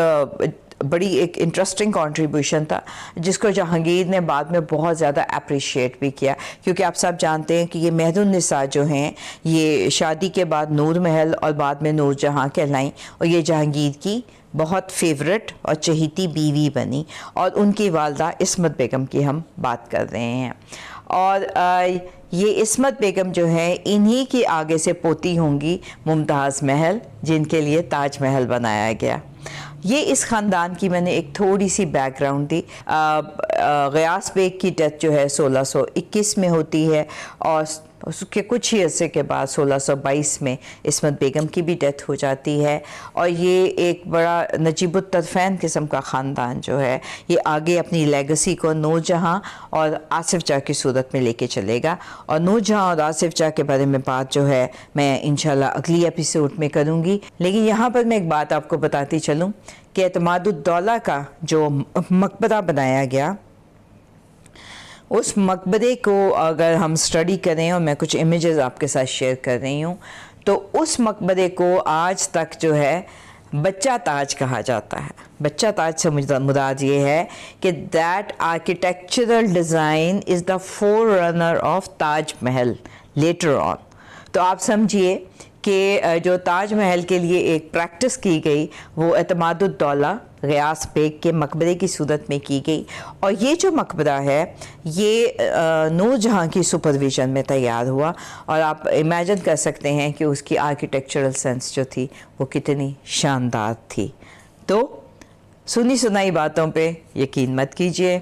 बड़ी एक इंटरेस्टिंग कंट्रीब्यूशन था जिसको जहांगीर ने बाद में बहुत ज़्यादा अप्रिशिएट भी किया, क्योंकि आप सब जानते हैं कि ये महदुन्निसा जो हैं ये शादी के बाद नूर महल और बाद में नूरजहाँ कहलाईं, और ये जहांगीर की बहुत फेवरेट और चहीती बीवी बनी, और उनकी वालदा इस्मत बेगम की हम बात कर रहे हैं। और ये इस्मत बेगम जो है इन्हीं की आगे से पोती होंगी मुमताज़ महल, जिनके लिए ताज महल बनाया गया। ये इस ख़ानदान की मैंने एक थोड़ी सी बैकग्राउंड दी। गयास बेग की डेथ जो है 1621 में होती है, और उसके कुछ ही अरसे के बाद 1622 में इस्मत बेगम की भी डेथ हो जाती है। और ये एक बड़ा नजीबुत तरफ़ैन किस्म का ख़ानदान जो है ये आगे अपनी लेगेसी को नूरजहाँ और आसिफ जाह की सूरत में लेके चलेगा। और नूरजहाँ और आसिफ जाह के बारे में बात जो है मैं इंशाल्लाह अगली एपिसोड में करूँगी, लेकिन यहाँ पर मैं एक बात आपको बताती चलूँ कि एतमादुद्दौला का जो मकबरा बनाया गया, उस मकबरे को अगर हम स्टडी करें, और मैं कुछ इमेजेस आपके साथ शेयर कर रही हूँ, तो उस मकबरे को आज तक जो है बच्चा ताज कहा जाता है। बच्चा ताज से मुराद ये है कि that architectural design is the forerunner of Taj Mahal later on. तो आप समझिए कि जो ताज महल के लिए एक प्रैक्टिस की गई वो एतमादुद्दौला गयास बेग के मकबरे की सूरत में की गई। और ये जो मकबरा है ये नूरजहाँ की सुपरविज़न में तैयार हुआ, और आप इमेजिन कर सकते हैं कि उसकी आर्किटेक्चरल सेंस जो थी वो कितनी शानदार थी। तो सुनी सुनाई बातों पे यकीन मत कीजिए,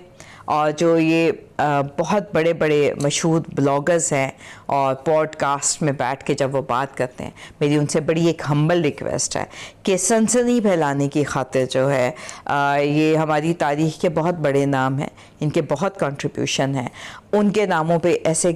और जो ये बहुत बड़े बड़े मशहूर ब्लॉगर्स हैं और पॉडकास्ट में बैठ के जब वो बात करते हैं, मेरी उनसे बड़ी एक हम्बल रिक्वेस्ट है कि सनसनी फैलाने की खातिर जो है ये हमारी तारीख़ के बहुत बड़े नाम हैं, इनके बहुत कंट्रीब्यूशन हैं, उनके नामों पे ऐसे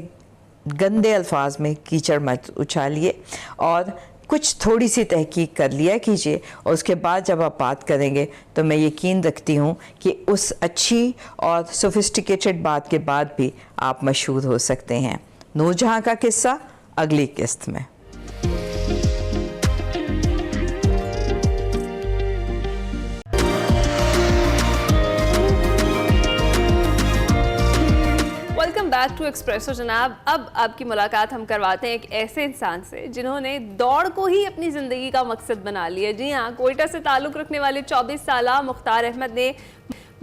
गंदे अल्फाज में कीचड़ मत उछालिए, और कुछ थोड़ी सी तहकीक कर लिया कीजिए, और उसके बाद जब आप बात करेंगे तो मैं यकीन रखती हूँ कि उस अच्छी और सोफिस्टिकेटेड बात के बाद भी आप मशहूर हो सकते हैं। नूरजहाँ का किस्सा अगली किस्त में। बैक टू एक्सप्रेसो जनाब। अब आपकी मुलाकात हम करवाते हैं एक ऐसे इंसान से जिन्होंने दौड़ को ही अपनी ज़िंदगी का मकसद बना लिया। जी हाँ, कोयटा से ताल्लुक़ रखने वाले 24 साला मुख्तार अहमद ने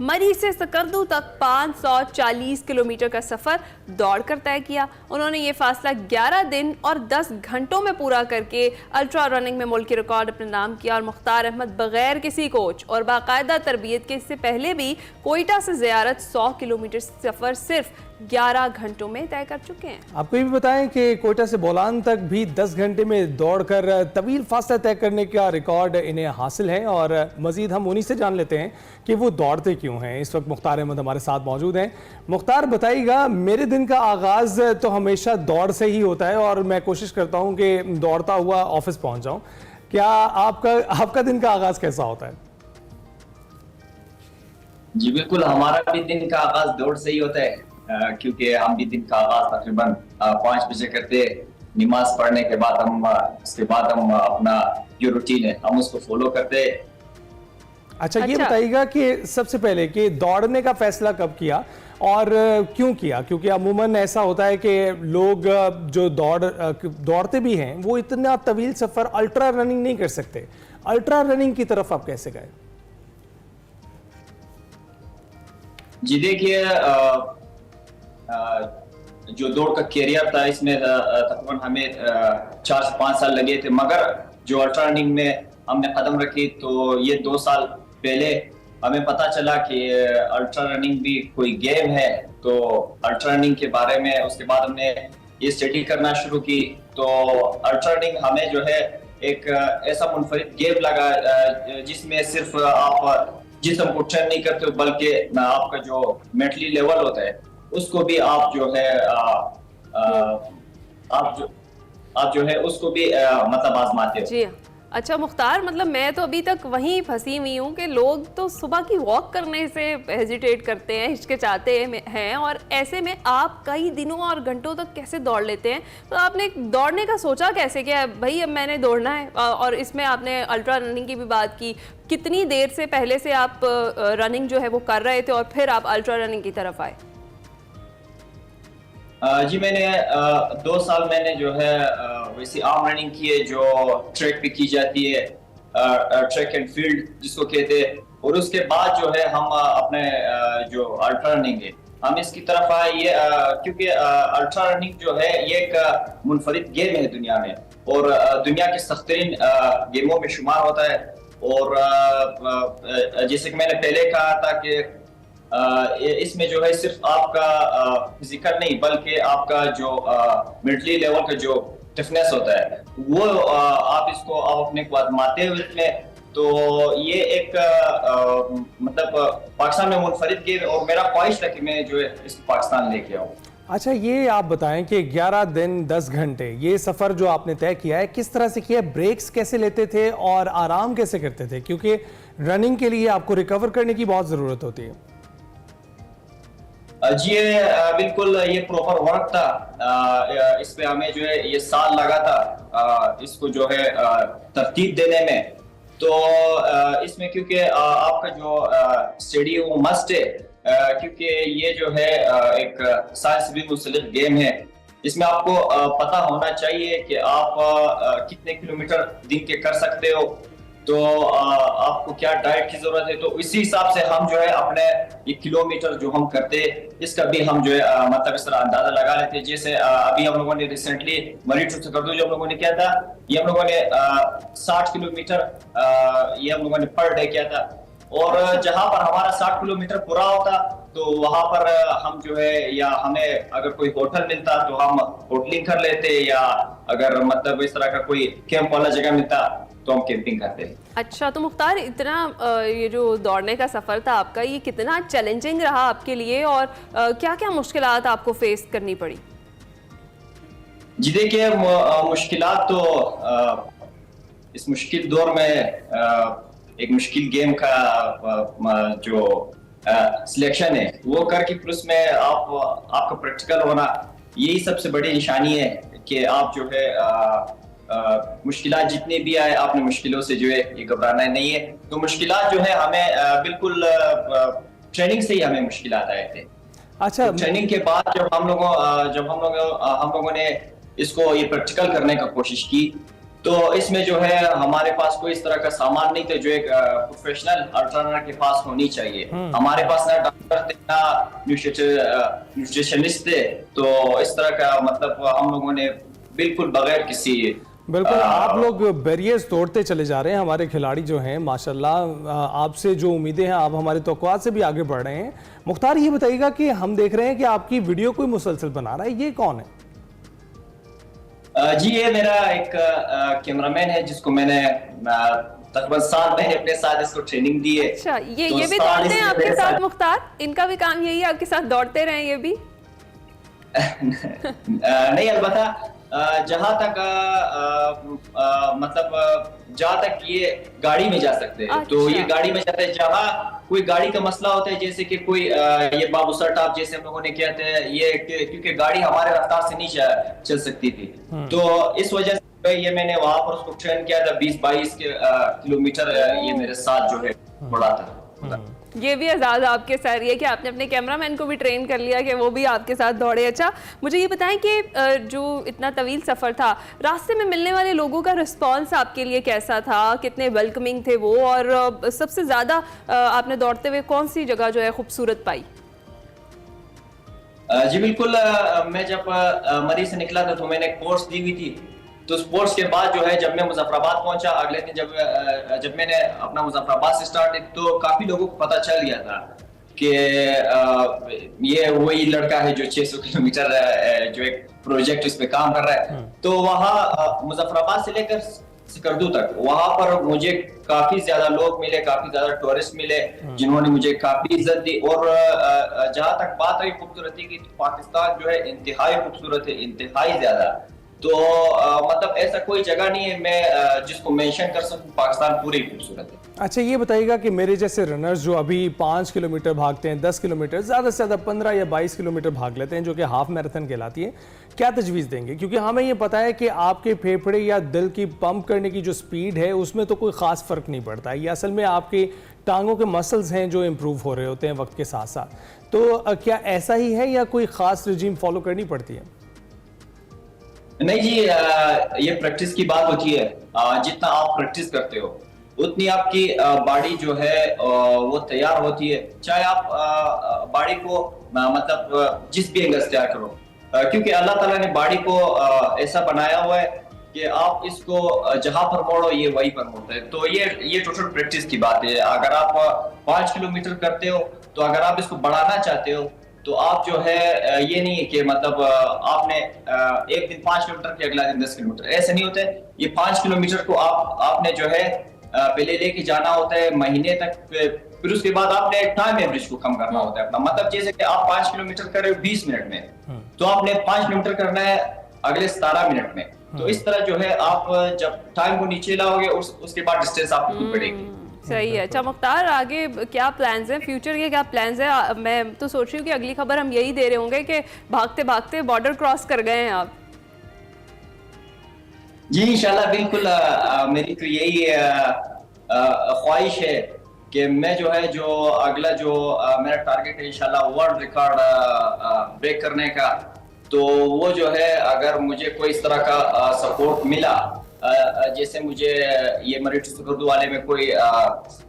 मरी से सकरदू तक 540 किलोमीटर का सफ़र दौड़ कर तय किया। उन्होंने ये फासला 11 दिन और 10 घंटों में पूरा करके अल्ट्रा रनिंग में मुल्की रिकॉर्ड अपने नाम किया। और मुख्तार अहमद बगैर किसी कोच और बाकायदा तरबियत के इससे पहले भी कोयटा से ज़ियारत 100 किलोमीटर सफ़र सिर्फ 11 घंटों में तय कर चुके हैं। आपको ये भी बताएं कि कोयटा से बोलान तक भी 10 घंटे में दौड़कर तवील फासला तय करने का रिकॉर्ड इन्हें हासिल है। और मजीद हम उन्हीं से जान लेते हैं कि वो दौड़ते क्यों हैं। इस वक्त मुख्तार अहमद हमारे साथ मौजूद हैं। मुख्तार, बताइएगा, मेरे दिन का आगाज़ तो हमेशा दौड़ से ही होता है और मैं कोशिश करता हूँ कि दौड़ता हुआ ऑफिस पहुँच जाऊँ। क्या आपका दिन का आगाज़ कैसा होता है? जी बिल्कुल, हमारा भी दिन का आगाज़ दौड़ से ही होता है, क्योंकि हम भी दिन का आगाज तकरीबन 5 बजे करते। नमाज पढ़ने के बाद उसके बाद हम अपना जो रूटीन है हम उसको फॉलो करते। अच्छा, ये बताइएगा कि सबसे पहले कि दौड़ने का फैसला कब किया और क्यों किया? क्योंकि अमूमन ऐसा होता है कि लोग जो दौड़ते भी हैं वो इतना तवील सफर अल्ट्रा रनिंग नहीं कर सकते। अल्ट्रा रनिंग की तरफ आप कैसे गए? जी देखिए, जो दौड़ का कैरियर था इसमें तकरीबन हमें 4 से 5 साल लगे थे, मगर जो अल्ट्रा रनिंग में हमने कदम रखी तो ये 2 साल पहले हमें पता चला कि अल्ट्रा रनिंग भी कोई गेम है। तो अल्ट्रा रनिंग के बारे में उसके बाद हमने ये स्टडी करना शुरू की। तो अल्ट्रा रनिंग हमें जो है एक ऐसा मुनफरिद गेम लगा जिसमें सिर्फ आप जिस्म को ट्रेन नहीं करते हो बल्कि आपका जो मेंटली लेवल होता है उसको भी आप जो है आप जो है उसको भी मतलब आजमाते हो। जी अच्छा मुख्तार, मतलब मैं तो अभी तक वहीं फंसी हुई हूँ कि लोग तो सुबह की वॉक करने से हेजिटेट करते हैं, हिचकिचाते हैं, और ऐसे में आप कई दिनों और घंटों तक कैसे दौड़ लेते हैं? तो आपने दौड़ने का सोचा कैसे कि भाई अब मैंने दौड़ना है? और इसमें आपने अल्ट्रा रनिंग की भी बात की, कितनी देर से पहले से आप रनिंग जो है वो कर रहे थे और फिर आप अल्ट्रा रनिंग की तरफ आए? जी मैंने 2 साल मैंने जो है वैसी आर्म रनिंग की है जो ट्रैक पे की जाती है, ट्रैक एंड फील्ड जिसको कहते हैं। और उसके बाद जो है हम अपने जो अल्ट्रा रनिंग है हम इसकी तरफ आए, ये क्योंकि अल्ट्रा रनिंग जो है ये एक मुनफरिद गेम है दुनिया में और दुनिया के सख्तरीन गेमों में शुमार होता है। और जैसे कि मैंने पहले कहा था कि इसमें जो है सिर्फ आपका फिजिकल नहीं बल्कि आपका जो मेंटली लेवल का जो टफनेस होता है वो आप इसको आप अपने को आजमाते हो इसमें। तो ये एक मतलब पाकिस्तान में मुनफरिद गेम और मेरा ख्वाहिश था कि मैं जो है इसको पाकिस्तान लेके आऊँ। अच्छा, ये आप बताएं कि 11 दिन 10 घंटे ये सफ़र जो आपने तय किया है किस तरह से किया? ब्रेक्स कैसे लेते थे और आराम कैसे करते थे? क्योंकि रनिंग के लिए आपको रिकवर करने की बहुत ज़रूरत होती है। जी बिल्कुल, ये प्रॉपर वर्क था। इस पे हमें जो है ये साल लगा था इसको जो है तरतीब देने में। तो इसमें क्योंकि आपका जो स्टडी है वो मस्ट है, क्योंकि ये जो है एक साइंस भी मुंसलिक गेम है। इसमें आपको पता होना चाहिए कि आप कितने किलोमीटर दिन के कर सकते हो, तो आपको क्या डाइट की जरूरत है। तो इसी हिसाब से हम जो है अपने ये किलोमीटर जो हम करते इसका भी हम जो है मतलब इस तरह अंदाजा लगा लेते हैं। जैसे अभी हम लोगों ने रिसेंटली मरीज से कर दो जो हम लोगों ने किया था, ये हम लोगों ने 60 किलोमीटर ये हम लोगों ने पर डे किया था। और जहां पर हमारा 60 किलोमीटर पूरा होता तो वहां पर हम जो है या हमें अगर कोई होटल मिलता तो हम होटलिंग कर लेते, या अगर मतलब इस तरह का कोई कैंप वाला जगह मिलता तो हम कैंपिंग करते हैं। अच्छा, तो मुख्तार इतना ये जो दौड़ने का सफ़र था आपका, ये कितना चैलेंजिंग रहा आपके लिए और क्या क्या मुश्किलात आपको फेस करनी पड़ी? जी देखिए, मुश्किलात तो इस मुश्किल दौर में एक मुश्किल गेम का जो सिलेक्शन है वो करके फिर उसमें आपका प्रैक्टिकल होना, यही सबसे बड़ी निशानी है कि आप जो है मुश्किलात जितनी भी आए आपने मुश्किलों से जो है ये घबराना नहीं है। तो मुश्किलात जो है हमें बिल्कुल ट्रेनिंग से ही हमें मुश्किलात आए थे। अच्छा, तो ट्रेनिंग के बाद जब हम लोगों ने इसको ये प्रैक्टिकल करने का कोशिश की तो इसमें जो है हमारे पास कोई इस तरह का सामान नहीं था जो एक प्रोफेशनल अल्ट्रा रनर के पास होनी चाहिए। हमारे पास ना डॉक्टर थे ना न्यूट्रिशनिस्ट थे, तो इस तरह का मतलब हम लोगों ने बिल्कुल बगैर किसी बिल्कुल आप लोग बैरियर्स तोड़ते चले जा रहे हैं। हमारे खिलाड़ी जो हैं माशाल्लाह, आपसे जो उम्मीदें हैं आप हमारे तवक्कुआत से भी आगे बढ़ रहे हैं। मुख्तार, ये बताइएगा कि हम देख रहे हैं कि आपकी वीडियो कोई मुसलसल बना रहा है, ये कौन है? जी ये मेरा एक कैमरामैन है जिसको मैंने तकरीबन 7 महीने अपने साथ इसको ट्रेनिंग दी है। अच्छा, ये तो भी दौड़ते हैं आपके साथ मुख्तार? इनका भी काम यही है आपके साथ दौड़ते रहें ये भी? नहीं, अलबत्ता जहां तक मतलब जहां तक ये गाड़ी में जा सकते हैं। अच्छा। तो ये गाड़ी में जाते हैं जहां कोई गाड़ी का मसला होता है, जैसे कि कोई ये बाबूसर टॉप जैसे हम लोगों ने किया था ये, क्योंकि गाड़ी हमारे रफ्तार से नहीं चल सकती थी, तो इस वजह से ये मैंने वहां पर उसको ट्रेन किया था 20-22 किलोमीटर ये मेरे साथ जो है बड़ा था। ये भी एजाज आपके साथ है कि आपने अपने कैमरामैन को भी ट्रेन कर लिया कि वो भी आपके साथ दौड़े। अच्छा, मुझे ये बताएं कि जो इतना तवील सफ़र था, रास्ते में मिलने वाले लोगों का रिस्पांस आपके लिए कैसा था, कितने वेलकमिंग थे वो, और सबसे ज़्यादा आपने दौड़ते हुए कौन सी जगह जो है खूबसूरत पाई? जी बिल्कुल, मैं जब मरी से निकला था तो मैंने कोर्स दी हुई थी, तो उस कोर्स के बाद जो है जब मैं मुजफ्फराबाद पहुंचा अगले दिन, जब मैंने अपना मुजफ्फराबाद से स्टार्ट किया तो काफी लोगों को पता चल गया था कि ये वही लड़का है जो 600 किलोमीटर जो एक प्रोजेक्ट इस पे काम कर रहा है। तो वहाँ मुजफ्फराबाद से लेकर सिकरदू तक वहां पर मुझे काफी ज्यादा लोग मिले, काफी ज्यादा टूरिस्ट मिले जिन्होंने मुझे काफी इज्जत दी। और जहां तक बात रही खूबसूरती की, तो पाकिस्तान जो है इंतहाई खूबसूरत है, इंतहाई ज्यादा। तो मतलब ऐसा कोई जगह नहीं है मैं जिसको मेंशन कर सकूं, पाकिस्तान पूरी खूबसूरत है। अच्छा, ये बताइएगा कि मेरे जैसे रनर्स जो अभी 5 किलोमीटर भागते हैं, 10 किलोमीटर, ज़्यादा से ज़्यादा 15 या 22 किलोमीटर भाग लेते हैं, जो कि हाफ मैराथन कहलाती है, क्या तजवीज़ देंगे? क्योंकि हमें ये पता है कि आपके फेफड़े या दिल की पंप करने की जो स्पीड है उसमें तो कोई ख़ास फ़र्क नहीं पड़ता है, ये असल में आपके टांगों के मसल्स हैं जो इम्प्रूव हो रहे होते हैं वक्त के साथ साथ। तो क्या ऐसा ही है या कोई ख़ास रजीम फॉलो करनी पड़ती है? नहीं जी, ये प्रैक्टिस की बात होती है। जितना आप प्रैक्टिस करते हो उतनी आपकी बॉडी जो है वो तैयार होती है। चाहे आप बॉडी को मतलब जिस भी एंगल से तैयार करो, क्योंकि अल्लाह ताला ने बॉडी को ऐसा बनाया हुआ है कि आप इसको जहां पर मोड़ो ये वहीं पर मोड़ता है। तो ये टोटल प्रैक्टिस की बात है। अगर आप 5 किलोमीटर करते हो तो अगर आप इसको बढ़ाना चाहते हो तो आप जो है ये नहीं है कि मतलब आपने एक दिन 5 किलोमीटर के अगला दिन 10 किलोमीटर, ऐसे नहीं होता है। ये 5 किलोमीटर को आपने जो है पहले लेके जाना होता है महीने तक, फिर उसके बाद आपने टाइम एवरेज को कम करना होता है अपना। मतलब जैसे कि आप 5 किलोमीटर कर रहे हो 20 मिनट में, तो आपने 5 किलोमीटर करना है अगले 17 मिनट में। तो इस तरह जो है आप जब टाइम को नीचे लाओगे उसके बाद डिस्टेंस आपको खुद बढ़ेगी। सही है। अच्छा मुख्तार, आगे क्या प्लान्स हैं, फ्यूचर के क्या प्लान्स हैं? मैं तो सोच रही हूँ कि अगली खबर हम यही दे रहे होंगे कि भागते भागते बॉर्डर क्रॉस कर गए हैं आप। जी इंशाल्लाह, बिल्कुल मेरी तो यही ख्वाहिश है कि मैं जो है जो अगला जो मेरा टारगेट है इंशाल्लाह वर्ल्ड रिकॉर्ड ब्रेक करने का। तो वो जो है अगर मुझे कोई इस तरह का सपोर्ट मिला, जैसे मुझे ये मरी टू सिकरदू वाले में कोई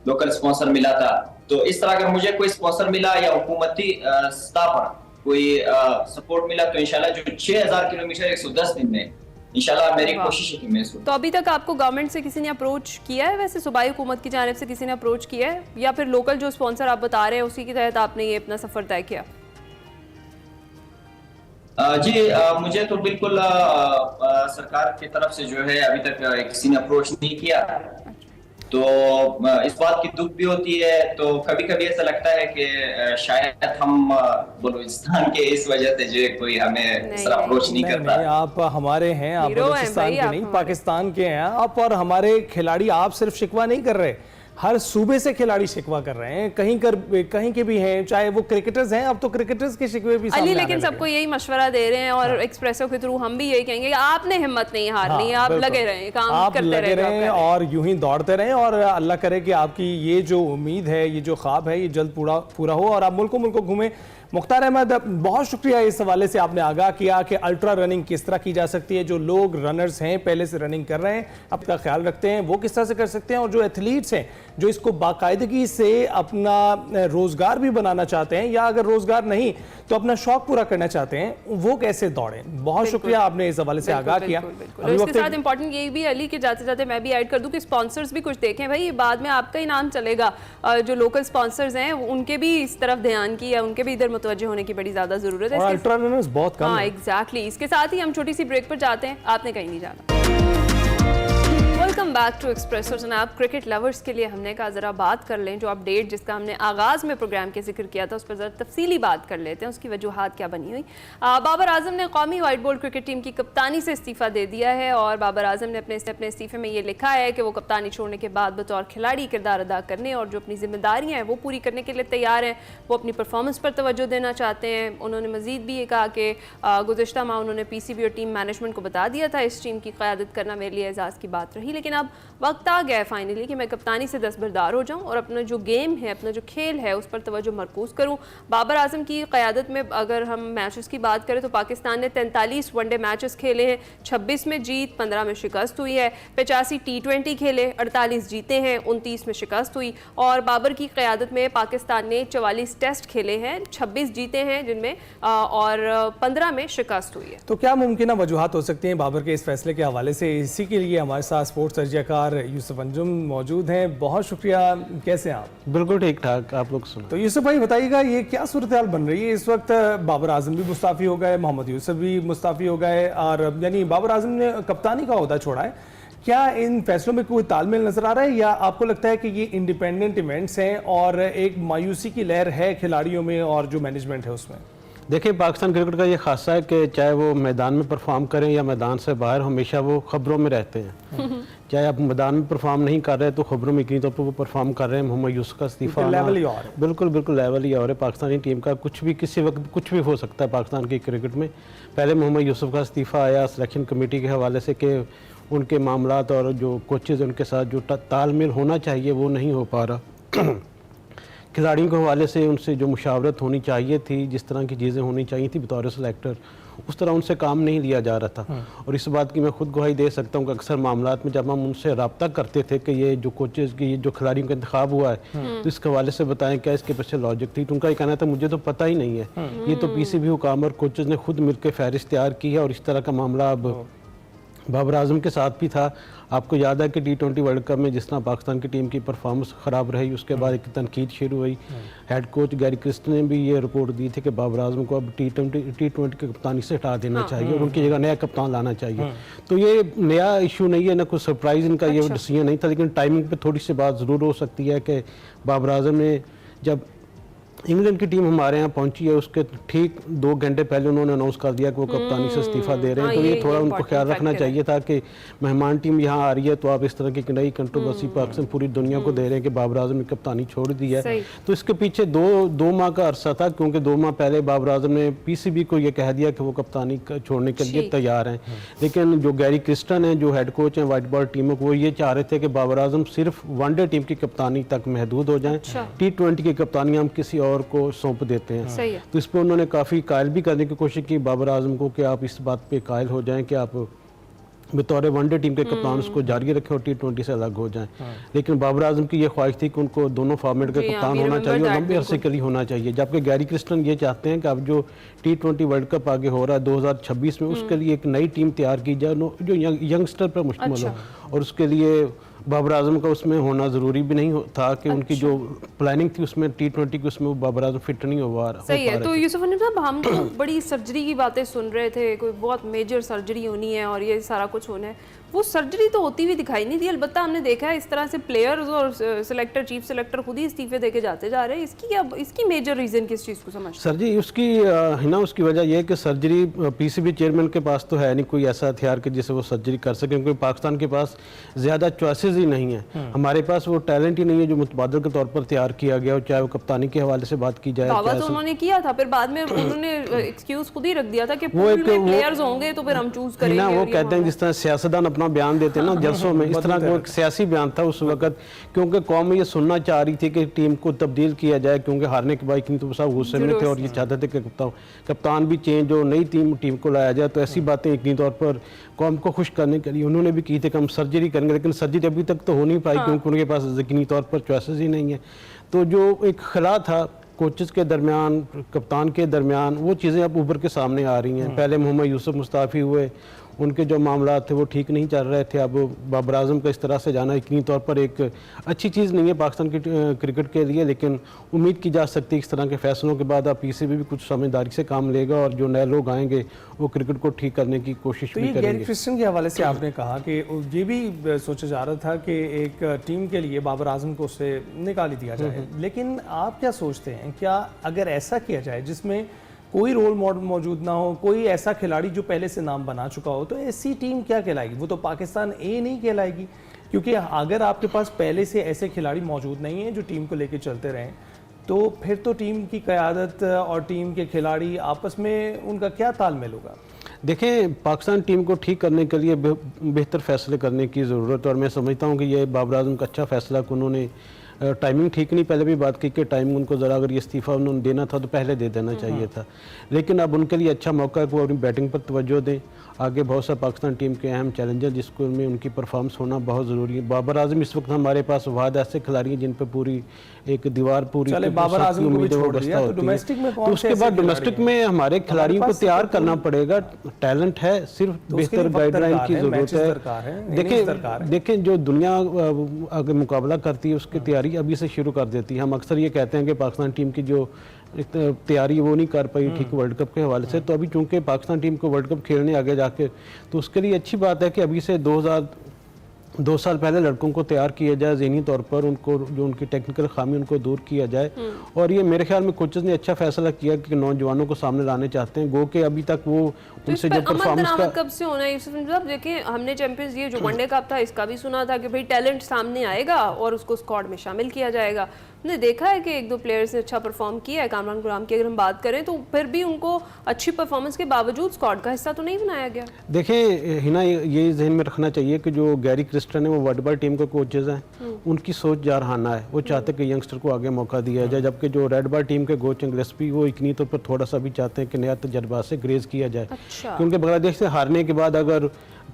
लोकल स्पॉन्सर मिला था, तो इस तरह अगर मुझे कोई स्पॉन्सर मिला या हुकूमती सतह पर कोई सपोर्ट मिला तो इंशाल्लाह जो 6000 किलोमीटर 110 दिन में इंशाल्लाह मेरी कोशिश है कि मैं इसको। तो अभी तक आपको गवर्नमेंट से किसी ने अप्रोच किया है, वैसे सूबाई हुकूमत की जानिब से किसी ने अप्रोच किया है, या फिर लोकल जो स्पॉन्सर आप बता रहे हैं उसी के तहत आपने ये अपना सफर तय किया? जी मुझे तो बिल्कुल सरकार की तरफ से जो है अभी तक किसी ने अप्रोच नहीं किया, तो इस बात की दुख भी होती है। तो कभी कभी ऐसा लगता है कि शायद हम बलूचिस्तान के इस वजह से जो कोई हमें इस तरह अप्रोच नहीं करता। नहीं, आप हमारे हैं, आप बलूचिस्तान के नहीं, पाकिस्तान के हैं आप, और हमारे खिलाड़ी आप सिर्फ शिकवा नहीं कर रहे, हर सूबे से खिलाड़ी शिकवा कर रहे हैं, कहीं के भी हैं, चाहे वो क्रिकेटर्स हैं, अब तो क्रिकेटर्स के शिकवे भी सामने अली, लेकिन सबको यही मशवरा दे रहे हैं और एक्सप्रेसो के थ्रू हम भी यही कहेंगे कि आपने हिम्मत नहीं हारनी, आप लगे रहें, काम करते रहें और यूं ही दौड़ते रहें, और अल्लाह करे कि आपकी ये जो उम्मीद है, ये जो ख्वाब है, ये जल्द पूरा हो और आप मुल्कों घूमें। मुख्तार अहमद, बहुत शुक्रिया इस हवाले से आपने आगाह किया कि अल्ट्रा रनिंग किस तरह की जा सकती है। जो लोग रनर्स हैं, पहले से रनिंग कर रहे हैं, अपना ख्याल रखते हैं, वो किस तरह से कर सकते हैं, और जो एथलीट्स हैं जो इसको बाकायदगी से अपना रोज़गार भी बनाना चाहते हैं, या अगर रोज़गार नहीं तो अपना शौक पूरा करना चाहते हैं, वो कैसे दौड़ें। बहुत शुक्रिया, आपने इस हवाले से आगाह किया। इसके साथ इंपॉर्टेंट यही भी अली के जाते जाते मैं भी ऐड कर दूं कि स्पॉन्सर्स भी कुछ देखें भाई, बाद में आपका ही नाम चलेगा। जो लोकल स्पॉन्सर्स हैं उनके भी इस तरफ ध्यान की है, उनके भी इधर मुतवज्जो होने की बड़ी ज्यादा जरूरत है। और अल्ट्रा रनर्स बहुत कम हैं। एग्जैक्टली। इसके साथ ही हम छोटी सी ब्रेक पर जाते हैं, आपने कहीं नहीं जाना। वेलकम बैक टू एक्सप्रेसो जनाब। क्रिकेट लवर्स के लिए हमने कहा ज़रा बात कर लें, जो अपडेट जिसका हमने आगाज़ में प्रोग्राम के जिक्र किया था उस पर ज़रा तफसीली बात कर लेते हैं, उसकी वजूहात क्या बनी हुई। बाबर आजम ने कौमी वाइट बॉल क्रिकेट टीम की कप्तानी से इस्तीफ़ा दे दिया है, और बाबर आजम ने अपने इस्तीफ़े में ये लिखा है कि वो कप्तानी छोड़ने के बाद बतौर खिलाड़ी किरदार अदा करने और जो अपनी जिम्मेदारियाँ हैं वो पूरी करने के लिए तैयार हैं। वो अपनी परफॉर्मेंस पर तवज्जो देना चाहते हैं। उन्होंने मज़ीद भी ये कहा कि गुज़िश्ता माह उन्होंने PCB और टीम मैनेजमेंट को बता दिया था इस टीम की क़यादत करना मेरे लिए एजाज़ की बात रही, लेकिन लेकिन अब वक्त आ गया है फाइनली कि मैं कप्तानी से दस्तबरदार हो जाऊं और अपना जो गेम है, अपना जो खेल है, उस पर तवज्जो मरकूज़ करूं। बाबर आजम की क़यादत में अगर हम मैचेस की बात करें तो पाकिस्तान ने 43 वनडे मैचेस खेले हैं, 26 में जीत, 15 में शिकस्त हुई है। 85 T20 खेले, 48 जीते हैं, 29 में शिकस्त हुई। और बाबर की क़यादत में पाकिस्तान ने 44 टेस्ट खेले हैं, 26 जीते हैं जिनमें और 15 में शिकस्त हुई है। तो क्या मुमकिन वजूहात हो सकती हैं बाबर के इस फैसले के हवाले से? इसी के लिए हमारे साथ स्पोर्ट्स तजज़ियाकार यूसुफ अंजुम मौजूद हैं। बहुत शुक्रिया। कैसे हैं आप? बिल्कुल ठीक ठाक, आप लोग सुनो। तो यूसुफ भाई बताइएगा, ये क्या सूरत हाल बन रही है इस वक्त? बाबर आजम भी मुस्ताफ़ी हो गए, मोहम्मद यूसुफ भी मुस्ताफ़ी हो गए, और यानी बाबर आजम ने कप्तानी का ओहदा छोड़ा है। क्या इन फैसलों में कोई तालमेल नजर आ रहा है, या आपको लगता है कि ये इंडिपेंडेंट इवेंट्स हैं और एक मायूसी की लहर है खिलाड़ियों में और जो मैनेजमेंट है उसमें? देखिए, पाकिस्तान क्रिकेट का ये खासा है कि चाहे वो मैदान में परफॉर्म करें या मैदान से बाहर, हमेशा वो खबरों में रहते हैं। चाहे आप मैदान में परफॉर्म नहीं कर रहे तो खबरों में यकीनी तौर पर वो परफॉर्म कर रहे हैं। मोहम्मद यूसुफ का इस्तीफा लेवल ही और है। बिल्कुल लेवल ही और है। पाकिस्तानी टीम का कुछ भी किसी वक्त कुछ भी हो सकता है पाकिस्तान की क्रिकेट में। पहले मोहम्मद यूसुफ का इस्तीफा आया सिलेक्शन कमेटी के हवाले से कि उनके मामलात और जो कोचेज़ उनके साथ जो तालमेल होना चाहिए वो नहीं हो पा रहा। खिलाड़ियों के हवाले से उनसे जो मुशावरत होनी चाहिए थी, जिस तरह की चीज़ें होनी चाहिए थी बतौर सेलेक्टर, उस तरह उनसे काम नहीं लिया जा रहा था। और इस बात की मैं खुद गवाही दे सकता हूँ कि अक्सर मामलात में जब हम उनसे रब्ता करते थे कि ये जो कोचेज़ की जो खिलाड़ियों का इंतखाब हुआ है तो इसके हवाले से बताएं क्या इसके पीछे लॉजिक थी, तो उनका ये कहना था मुझे तो पता ही नहीं है, ये तो PCB हुकाम और कोचेज़ ने खुद मिलकर फहरिस्त तैयार की है। और इस तरह का मामला अब बाबर आजम के साथ भी था। आपको याद है कि T20 वर्ल्ड कप में जिस तरह पाकिस्तान की टीम की परफॉर्मेंस ख़राब रही, उसके बाद एक तनकीद शुरू हुई। हेड कोच गैरी क्रिस्टन ने भी ये रिपोर्ट दी थी कि बाबर आजम को अब T20 की कप्तानी से हटा देना चाहिए और उनकी जगह नया कप्तान लाना चाहिए। तो ये नया इशू नहीं है, ना कोई सरप्राइज़ इनका ये डिसीजन नहीं था, लेकिन टाइमिंग पर थोड़ी सी बात ज़रूर हो सकती है कि बाबर आजम ने जब इंग्लैंड की टीम हमारे यहाँ पहुंची है उसके ठीक 2 घंटे पहले उन्होंने अनाउंस कर दिया कि वो कप्तानी से इस्तीफा दे रहे हैं। तो ये थोड़ा उनको ख्याल रखना चाहिए था कि मेहमान टीम यहाँ आ रही है तो आप इस तरह की नई कंट्रोवर्सी पाकिस्तान पूरी दुनिया को दे रहे हैं कि बाबर आजम ने कप्तानी छोड़ दी है। तो इसके पीछे दो माह का अरसा था, क्योंकि 2 माह पहले बाबर आजम ने PCB को ये कह दिया कि वो कप्तानी छोड़ने के लिए तैयार हैं। लेकिन जो गैरी क्रिस्टन है, जो हेड कोच हैं वाइट बॉल टीमों को, वो ये चाह रहे थे कि बाबर आजम सिर्फ वनडे टीम की कप्तानी तक महदूद हो जाएं। T20 की कप्तानी हम किसी और को सौंप देते हैं। तो इस पर उन्होंने काफ़ी कायल भी करने की कोशिश की बाबर आजम को कि आप इस बात पे कायल हो जाएं कि आप बतौर वनडे टीम के कप्तान उसको जारी रखें और T20 से अलग हो जाएं। लेकिन बाबर आजम की ये ख्वाहिश थी कि उनको दोनों फॉर्मेट का कप्तान होना चाहिए और लंबे अरसे के लिए होना चाहिए। जबकि गैरी क्रिस्टन ये चाहते हैं कि अब जो T20 वर्ल्ड कप आगे हो रहा है 2026 में, उसके लिए एक नई टीम तैयार की जाए जो यंगस्टर पर मुश्तमिल हो। और उसके लिए बाबर आजम का उसमें होना ज़रूरी भी नहीं था कि उनकी जो प्लानिंग थी उसमें T20 की उसमें बाबर आजम फिट नहीं हो सही है। तो यूसुफ साहब, हम तो बड़ी सर्जरी की बातें सुन रहे थे, कोई बहुत मेजर सर्जरी होनी है और ये सारा कुछ होना है, वो सर्जरी तो होती हुई दिखाई नहीं दी। अलबत्ता हमने देखा है इस तरह से प्लेयर्स और सिलेक्टर, चीफ सिलेक्टर खुद ही इस्तीफे देके जाते जा रहे हैं। इसकी मेजर रीज़न किस चीज़ को समझ? सर्जरी उसकी है ना, उसकी वजह यह है कि सर्जरी PCB चेयरमैन के पास तो है नहीं कोई ऐसा हथियार कि जिससे वो सर्जरी कर सके, क्योंकि पाकिस्तान के पास ज़्यादा चॉइसेस ही नहीं है। हमारे पास वो टैलेंट ही नहीं है जो मुतबादल के तौर पर तैयार किया गया हो, चाहे वो कप्तानी के हवाले से बात की जाए। दावा तो उन्होंने किया था, फिर बाद में उन्होंने एक्सक्यूज खुद ही रख दिया था कि पूल में प्लेयर्स होंगे तो फिर हम चूज करेंगे ना। वो कहते हैं जिस तरह सियासतदान अपना बयान देते हैं ना जलसों में, इस तरह का एक सियासी बयान था उस वक्त, क्योंकि कौम ये सुनना चाह रही थी कि टीम को तब्दील किया जाए, क्योंकि हारने के बाद तो सब गुस्से में थे और ये चाहते थे कि कप्तान भी चेंज हो, नई टीम को लाया जाए। तो ऐसी बातें यकीनी तौर पर कौम को खुश करने के लिए उन्होंने भी की थी कि हम सर्जरी करेंगे, लेकिन सर्जरी अभी तक तो हो नहीं पाई क्योंकि उनके पास यकीनी तौर पर चॉइसेस ही नहीं है। तो जो एक खला था कोचेस के दरमियान, कप्तान के दरमियान, वो चीज़ें अब उभर के सामने आ रही हैं। पहले मोहम्मद यूसुफ मुस्ताफ़ी हुए, उनके जो मामला थे वो ठीक नहीं चल रहे थे। अब बाबर आजम का इस तरह से जाना यकीनी तौर पर एक अच्छी चीज़ नहीं है पाकिस्तान की क्रिकेट के लिए, लेकिन उम्मीद की जा सकती है इस तरह के फैसलों के बाद अब PCB भी कुछ समझदारी से काम लेगा और जो नए लोग आएंगे वो क्रिकेट को ठीक करने की कोशिश भी करेंगे। गैरी क्रिस्टन के हवाले से आपने कहा कि ये भी सोचा जा रहा था कि एक टीम के लिए बाबर आजम को उससे निकाल दिया जाए, लेकिन आप क्या सोचते हैं, क्या अगर ऐसा किया जाए जिसमें कोई रोल मॉडल मौजूद ना हो, कोई ऐसा खिलाड़ी जो पहले से नाम बना चुका हो, तो ऐसी टीम क्या कहलाएगी? वो तो पाकिस्तान ए नहीं कहलाएगी, क्योंकि अगर आपके पास पहले से ऐसे खिलाड़ी मौजूद नहीं हैं जो टीम को लेकर चलते रहें, तो फिर तो टीम की क़यादत और टीम के खिलाड़ी आपस में उनका क्या तालमेल होगा? देखें, पाकिस्तान टीम को ठीक करने के लिए बेहतर फैसले करने की ज़रूरत है और मैं समझता हूँ कि ये बाबर आजम का अच्छा फैसला कि उन्होंने टाइमिंग ठीक नहीं, पहले भी बात की कि टाइमिंग उनको ज़रा अगर ये इस्तीफ़ा उन्होंने देना था तो पहले दे देना चाहिए था, लेकिन अब उनके लिए अच्छा मौका है कि वो अपनी बैटिंग पर तवज्जो दें। आगे बहुत सा पाकिस्तान टीम के अहम चैलेंजर जिसको में उनकी परफॉर्मेंस होना बहुत ज़रूरी है। बाबर आजम इस वक्त हमारे पास वाद ऐसे खिलाड़ी हैं जिन पर पूरी एक दीवार पूरी बाबर आजम को भी छोड़ दिया, तो डोमेस्टिक में तो उसके बाद डोमेस्टिक में हमारे खिलाड़ियों को तैयार करना पड़ेगा। टैलेंट है, सिर्फ बेहतर गाइडलाइन की जरूरत है। देखें जो दुनिया अगर मुकाबला करती है उसकी तैयारी अभी से शुरू कर देती है। हम अक्सर ये कहते हैं कि पाकिस्तान टीम की जो तैयारी वो नहीं कर पाई ठीक वर्ल्ड कप के हवाले से, तो अभी चूंकि पाकिस्तान टीम को वर्ल्ड कप खेलने आगे जाके, तो उसके लिए अच्छी बात है कि अभी से 2 साल पहले लड़कों को तैयार किया जाए ज़हनी तौर पर, उनको जो उनकी टेक्निकल खामी उनको दूर किया जाए। और ये मेरे ख्याल में कोचेस ने अच्छा फैसला किया कि नौजवानों को सामने लाने चाहते हैं, गो के अभी तक वो उनसे जो परफॉर्मेंस का कब से होना है यूसुफ साहब। देखिए हमने चैंपियंस लीग जो वनडे कप था इसका भी सुना था कि भाई टैलेंट सामने आएगा और उसको स्क्वाड में शामिल किया जाएगा। हमने देखा है कि 1-2 प्लेयर्स ने अच्छा परफॉर्म किया है। कामरान गुलाम की अगर हम बात करें तो फिर भी उनको अच्छी परफॉर्मेंस के बावजूद स्क्वाड का हिस्सा तो नहीं बनाया गया। देखिए हिना, ये जहन में रखना चाहिए कि जो गैरी क्रिस्टन है वो वर्ल्ड बॉल टीम के कोचेज हैं, उनकी सोच जारहाना है। वो चाहते कि यंगस्टर को आगे मौका दिया जाए, जबकि जो रेड बॉल टीम के कोच गिलस्पी वो इकनी तौर पर थोड़ा सा भी चाहते हैं कि नया तजर्बा से ग्रेज किया जाए। क्योंकि बांग्लादेश से हारने के बाद अगर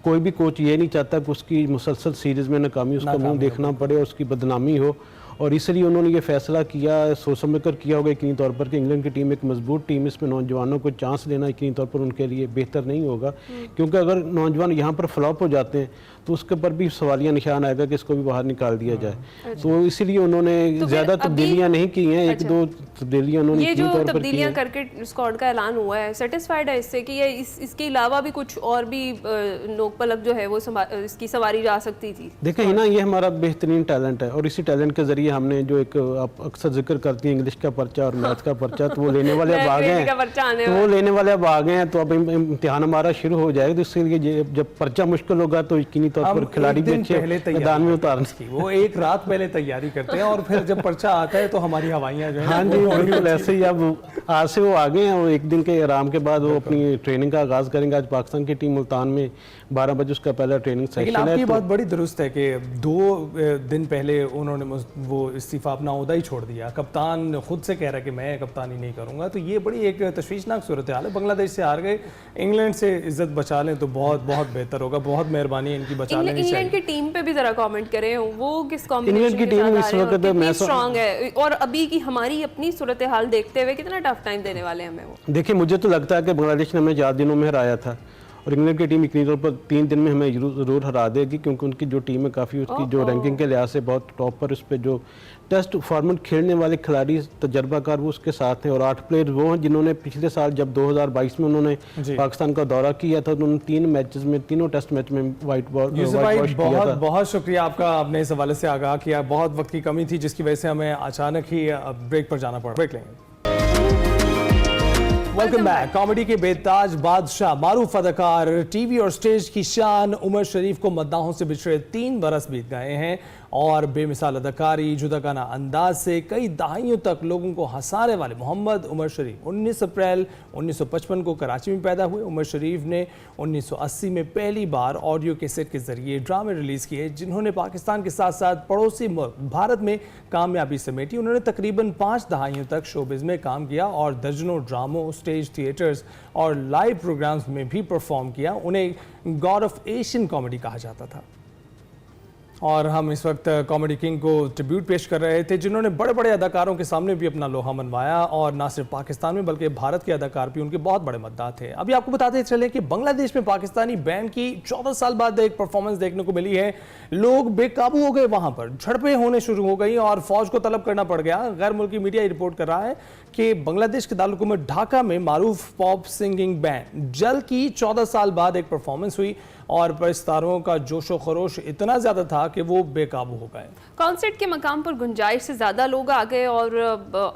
कोई भी कोच ये नहीं चाहता कि उसकी मुसलसल सीरीज़ में नाकामी उसका मुंह देखना पड़े और उसकी बदनामी हो, और इसलिए उन्होंने ये फैसला किया, सोच समझ कर किया होगा यकीनी तौर पर कि इंग्लैंड की टीम एक मजबूत टीम, इसमें नौजवानों को चांस देना यकीनी तौर पर उनके लिए बेहतर नहीं होगा। क्योंकि अगर नौजवान यहाँ पर फ्लॉप हो जाते हैं तो उसके पर भी सवालिया निशान आएगा कि इसको भी बाहर निकाल दिया जाए। तो इसीलिए उन्होंने ज़्यादा तब्दीलियाँ नहीं की हैं, 1-2 तब्दीलियाँ उन्होंने ये जो तब्दीलियाँ करके स्क्वाड का ऐलान हुआ है, सेटिस्फाइड है इससे कि ये इसके अलावा भी कुछ और भी नोक पलक जो है वो इसकी सवारी जा सकती थी? देखें ना, ये हमारा बेहतरीन टैलेंट है और इसी टैलेंट के जरिए हमने जो एक आप अक्सर जिक्र करती हैं इंग्लिश का पर्चा और मैथ्स का पर्चा, तो वो लेने वाले अब आ गए हैं, तो अब इम्तिहान हमारा शुरू हो जाएगा। तो इसके लिए जब पर्चा मुश्किल होगा तो यकीनी तौर पर खिलाड़ी भी अच्छे मैदान में उतारने की वो एक रात पहले तैयारी करते हैं और फिर जब पर्चा आता है तो हमारी हवाइयाँ जो है। हाँ जी, बिल्कुल ऐसे ही। अब आज से वो आ गए हैं और एक दिन के आराम के बाद वो अपनी ट्रेनिंग का आगाज करेंगे। आज पाकिस्तान की टीम मुल्तान में 12 बजे उसका पहला ट्रेनिंग सेशन है। लेकिन आपकी बात बड़ी दुरुस्त है कि 2 दिन पहले उन्होंने वो इस्तीफा अपना ओहदा ही छोड़ दिया। कप्तान खुद से कह रहा है कि मैं कप्तानी नहीं करूंगा, तो ये बड़ी एक तशवीशनाक सूरत हाल है। बांग्लादेश से हार गए, इंग्लैंड से इज्जत बचा लें तो बहुत बहुत बेहतर होगा। बहुत मेहरबानी इनकी बचा लेनी चाहिए। इंग्लैंड की टीम पे भी जरा कमेंट करें, वो किस कॉम्बिनेशन के साथ इस वक्त मैं स्ट्रांग है और अभी की हमारी अपनी सूरत हाल देखते हुए कितना टफ टाइम देने वाले हैं हमें वो? देखिए, मुझे तो लगता है कि बांग्लादेश ने हमें 4 दिनों में हराया था और इंग्लैंड की टीम इतनी तौर पर 3 दिन में हमें ज़रूर हरा देगी, क्योंकि उनकी जो टीम है काफ़ी उसकी जो रैंकिंग के लिहाज से बहुत टॉप पर, उस पर जो टेस्ट फॉर्मेट खेलने वाले खिलाड़ी तजर्बाकार वो उसके साथ हैं। और 8 प्लेयर वो हैं जिन्होंने पिछले साल जब 2022 में उन्होंने पाकिस्तान का दौरा किया था तो उन्होंने 3 मैचेस में, तीनों टेस्ट मैच में वाइट वॉश किया था। बहुत शुक्रिया आपका, आपने इस हवाले से आगाह किया। बहुत वक्त की कमी थी जिसकी वजह से हमें अचानक ही ब्रेक पर जाना पड़ा। ब्रेक लेंगे। Welcome back. कॉमेडी के बेताज बादशाह, मारूफ अदाकार, टीवी और स्टेज की शान उमर शरीफ को मद्दाहों से बिछड़े 3 बरस बीत गए हैं और बेमिसाल अदाकारी, जुदागाना अंदाज से कई दहाइयों तक लोगों को हंसाने वाले मोहम्मद उमर शरीफ 19 अप्रैल 1955 को कराची में पैदा हुए। उमर शरीफ ने 1980 में पहली बार ऑडियो कैसेट के जरिए ड्रामे रिलीज़ किए जिन्होंने पाकिस्तान के साथ साथ पड़ोसी मुल्क भारत में कामयाबी समेटी। उन्होंने तकरीबन 5 दहाइयों तक शोबिज़ में काम किया और दर्जनों ड्रामों, स्टेज थिएटर्स और लाइव प्रोग्राम्स में भी परफॉर्म किया। उन्हें गॉड ऑफ एशियन कॉमेडी कहा जाता था। और हम इस वक्त कॉमेडी किंग को ट्रिब्यूट पेश कर रहे थे जिन्होंने बड़े बड़े अदाकारों के सामने भी अपना लोहा मनवाया और ना सिर्फ पाकिस्तान में बल्कि भारत के अदाकार भी उनके बहुत बड़े मद्दाह थे। अभी आपको बताते चले कि बांग्लादेश में पाकिस्तानी बैंड की 14 साल बाद एक परफॉर्मेंस देखने को मिली है। लोग बेकाबू हो गए, वहां पर झड़पें होने शुरू हो गई और फौज को तलब करना पड़ गया। गैर मुल्की मीडिया रिपोर्ट कर रहा है कि बांग्लादेश के दारुलहुकूमत ढाका में मारूफ पॉप सिंगिंग बैंड जल की 14 साल बाद एक परफॉर्मेंस हुई और सितारों का जोशो खरोश इतना ज़्यादा था कि वो बेकाबू हो गए। कॉन्सर्ट के मकाम पर गुंजाइश से ज़्यादा लोग आ गए और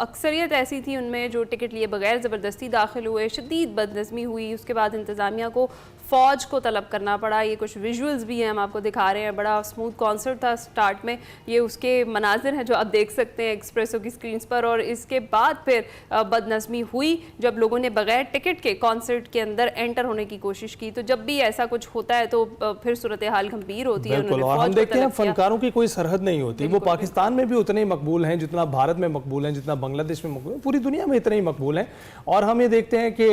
अक्सरियत ऐसी थी उनमें जो टिकट लिए बगैर ज़बरदस्ती दाखिल हुए। शदीद बदनज़मी हुई, उसके बाद इंतज़ामिया को फ़ौज को तलब करना पड़ा। ये कुछ विजुअल्स भी हैं, हम आपको दिखा रहे हैं। बड़ा स्मूथ कॉन्सर्ट था स्टार्ट में, ये उसके मनाजिर हैं जो आप देख सकते हैं एक्सप्रेसो की स्क्रीन पर। और इसके बाद फिर बदनज़मी हुई जब लोगों ने बगैर टिकट के कॉन्सर्ट के अंदर एंटर होने की कोशिश की। तो जब भी ऐसा कुछ होता है तो फिर सूरत हाल गंभीर होती है। बिल्कुल, और हम देखते हैं फनकारों की कोई सरहद नहीं होती। वो पाकिस्तान में भी उतने ही मकबूल हैं जितना भारत में मकबूल हैं, जितना बांग्लादेश में मकबूल हैं, पूरी दुनिया में इतने ही मकबूल हैं। और हम ये देखते हैं कि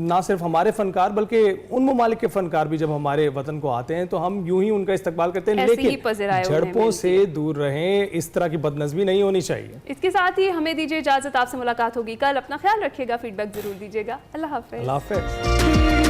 ना सिर्फ हमारे फनकार बल्कि उन ममालिक के फनकार भी जब हमारे वतन को आते हैं तो हम यूं ही उनका इस्तेमाल करते हैं, लेकिन झड़पों से दूर रहें, इस तरह की बदनज़मी नहीं होनी चाहिए। इसके साथ ही हमें दीजिए इजाजत, आपसे मुलाकात होगी कल। अपना ख्याल रखिएगा, फीडबैक जरूर दीजिएगा। अल्लाह हाफ़िज़। अल्लाह हाफ़िज़।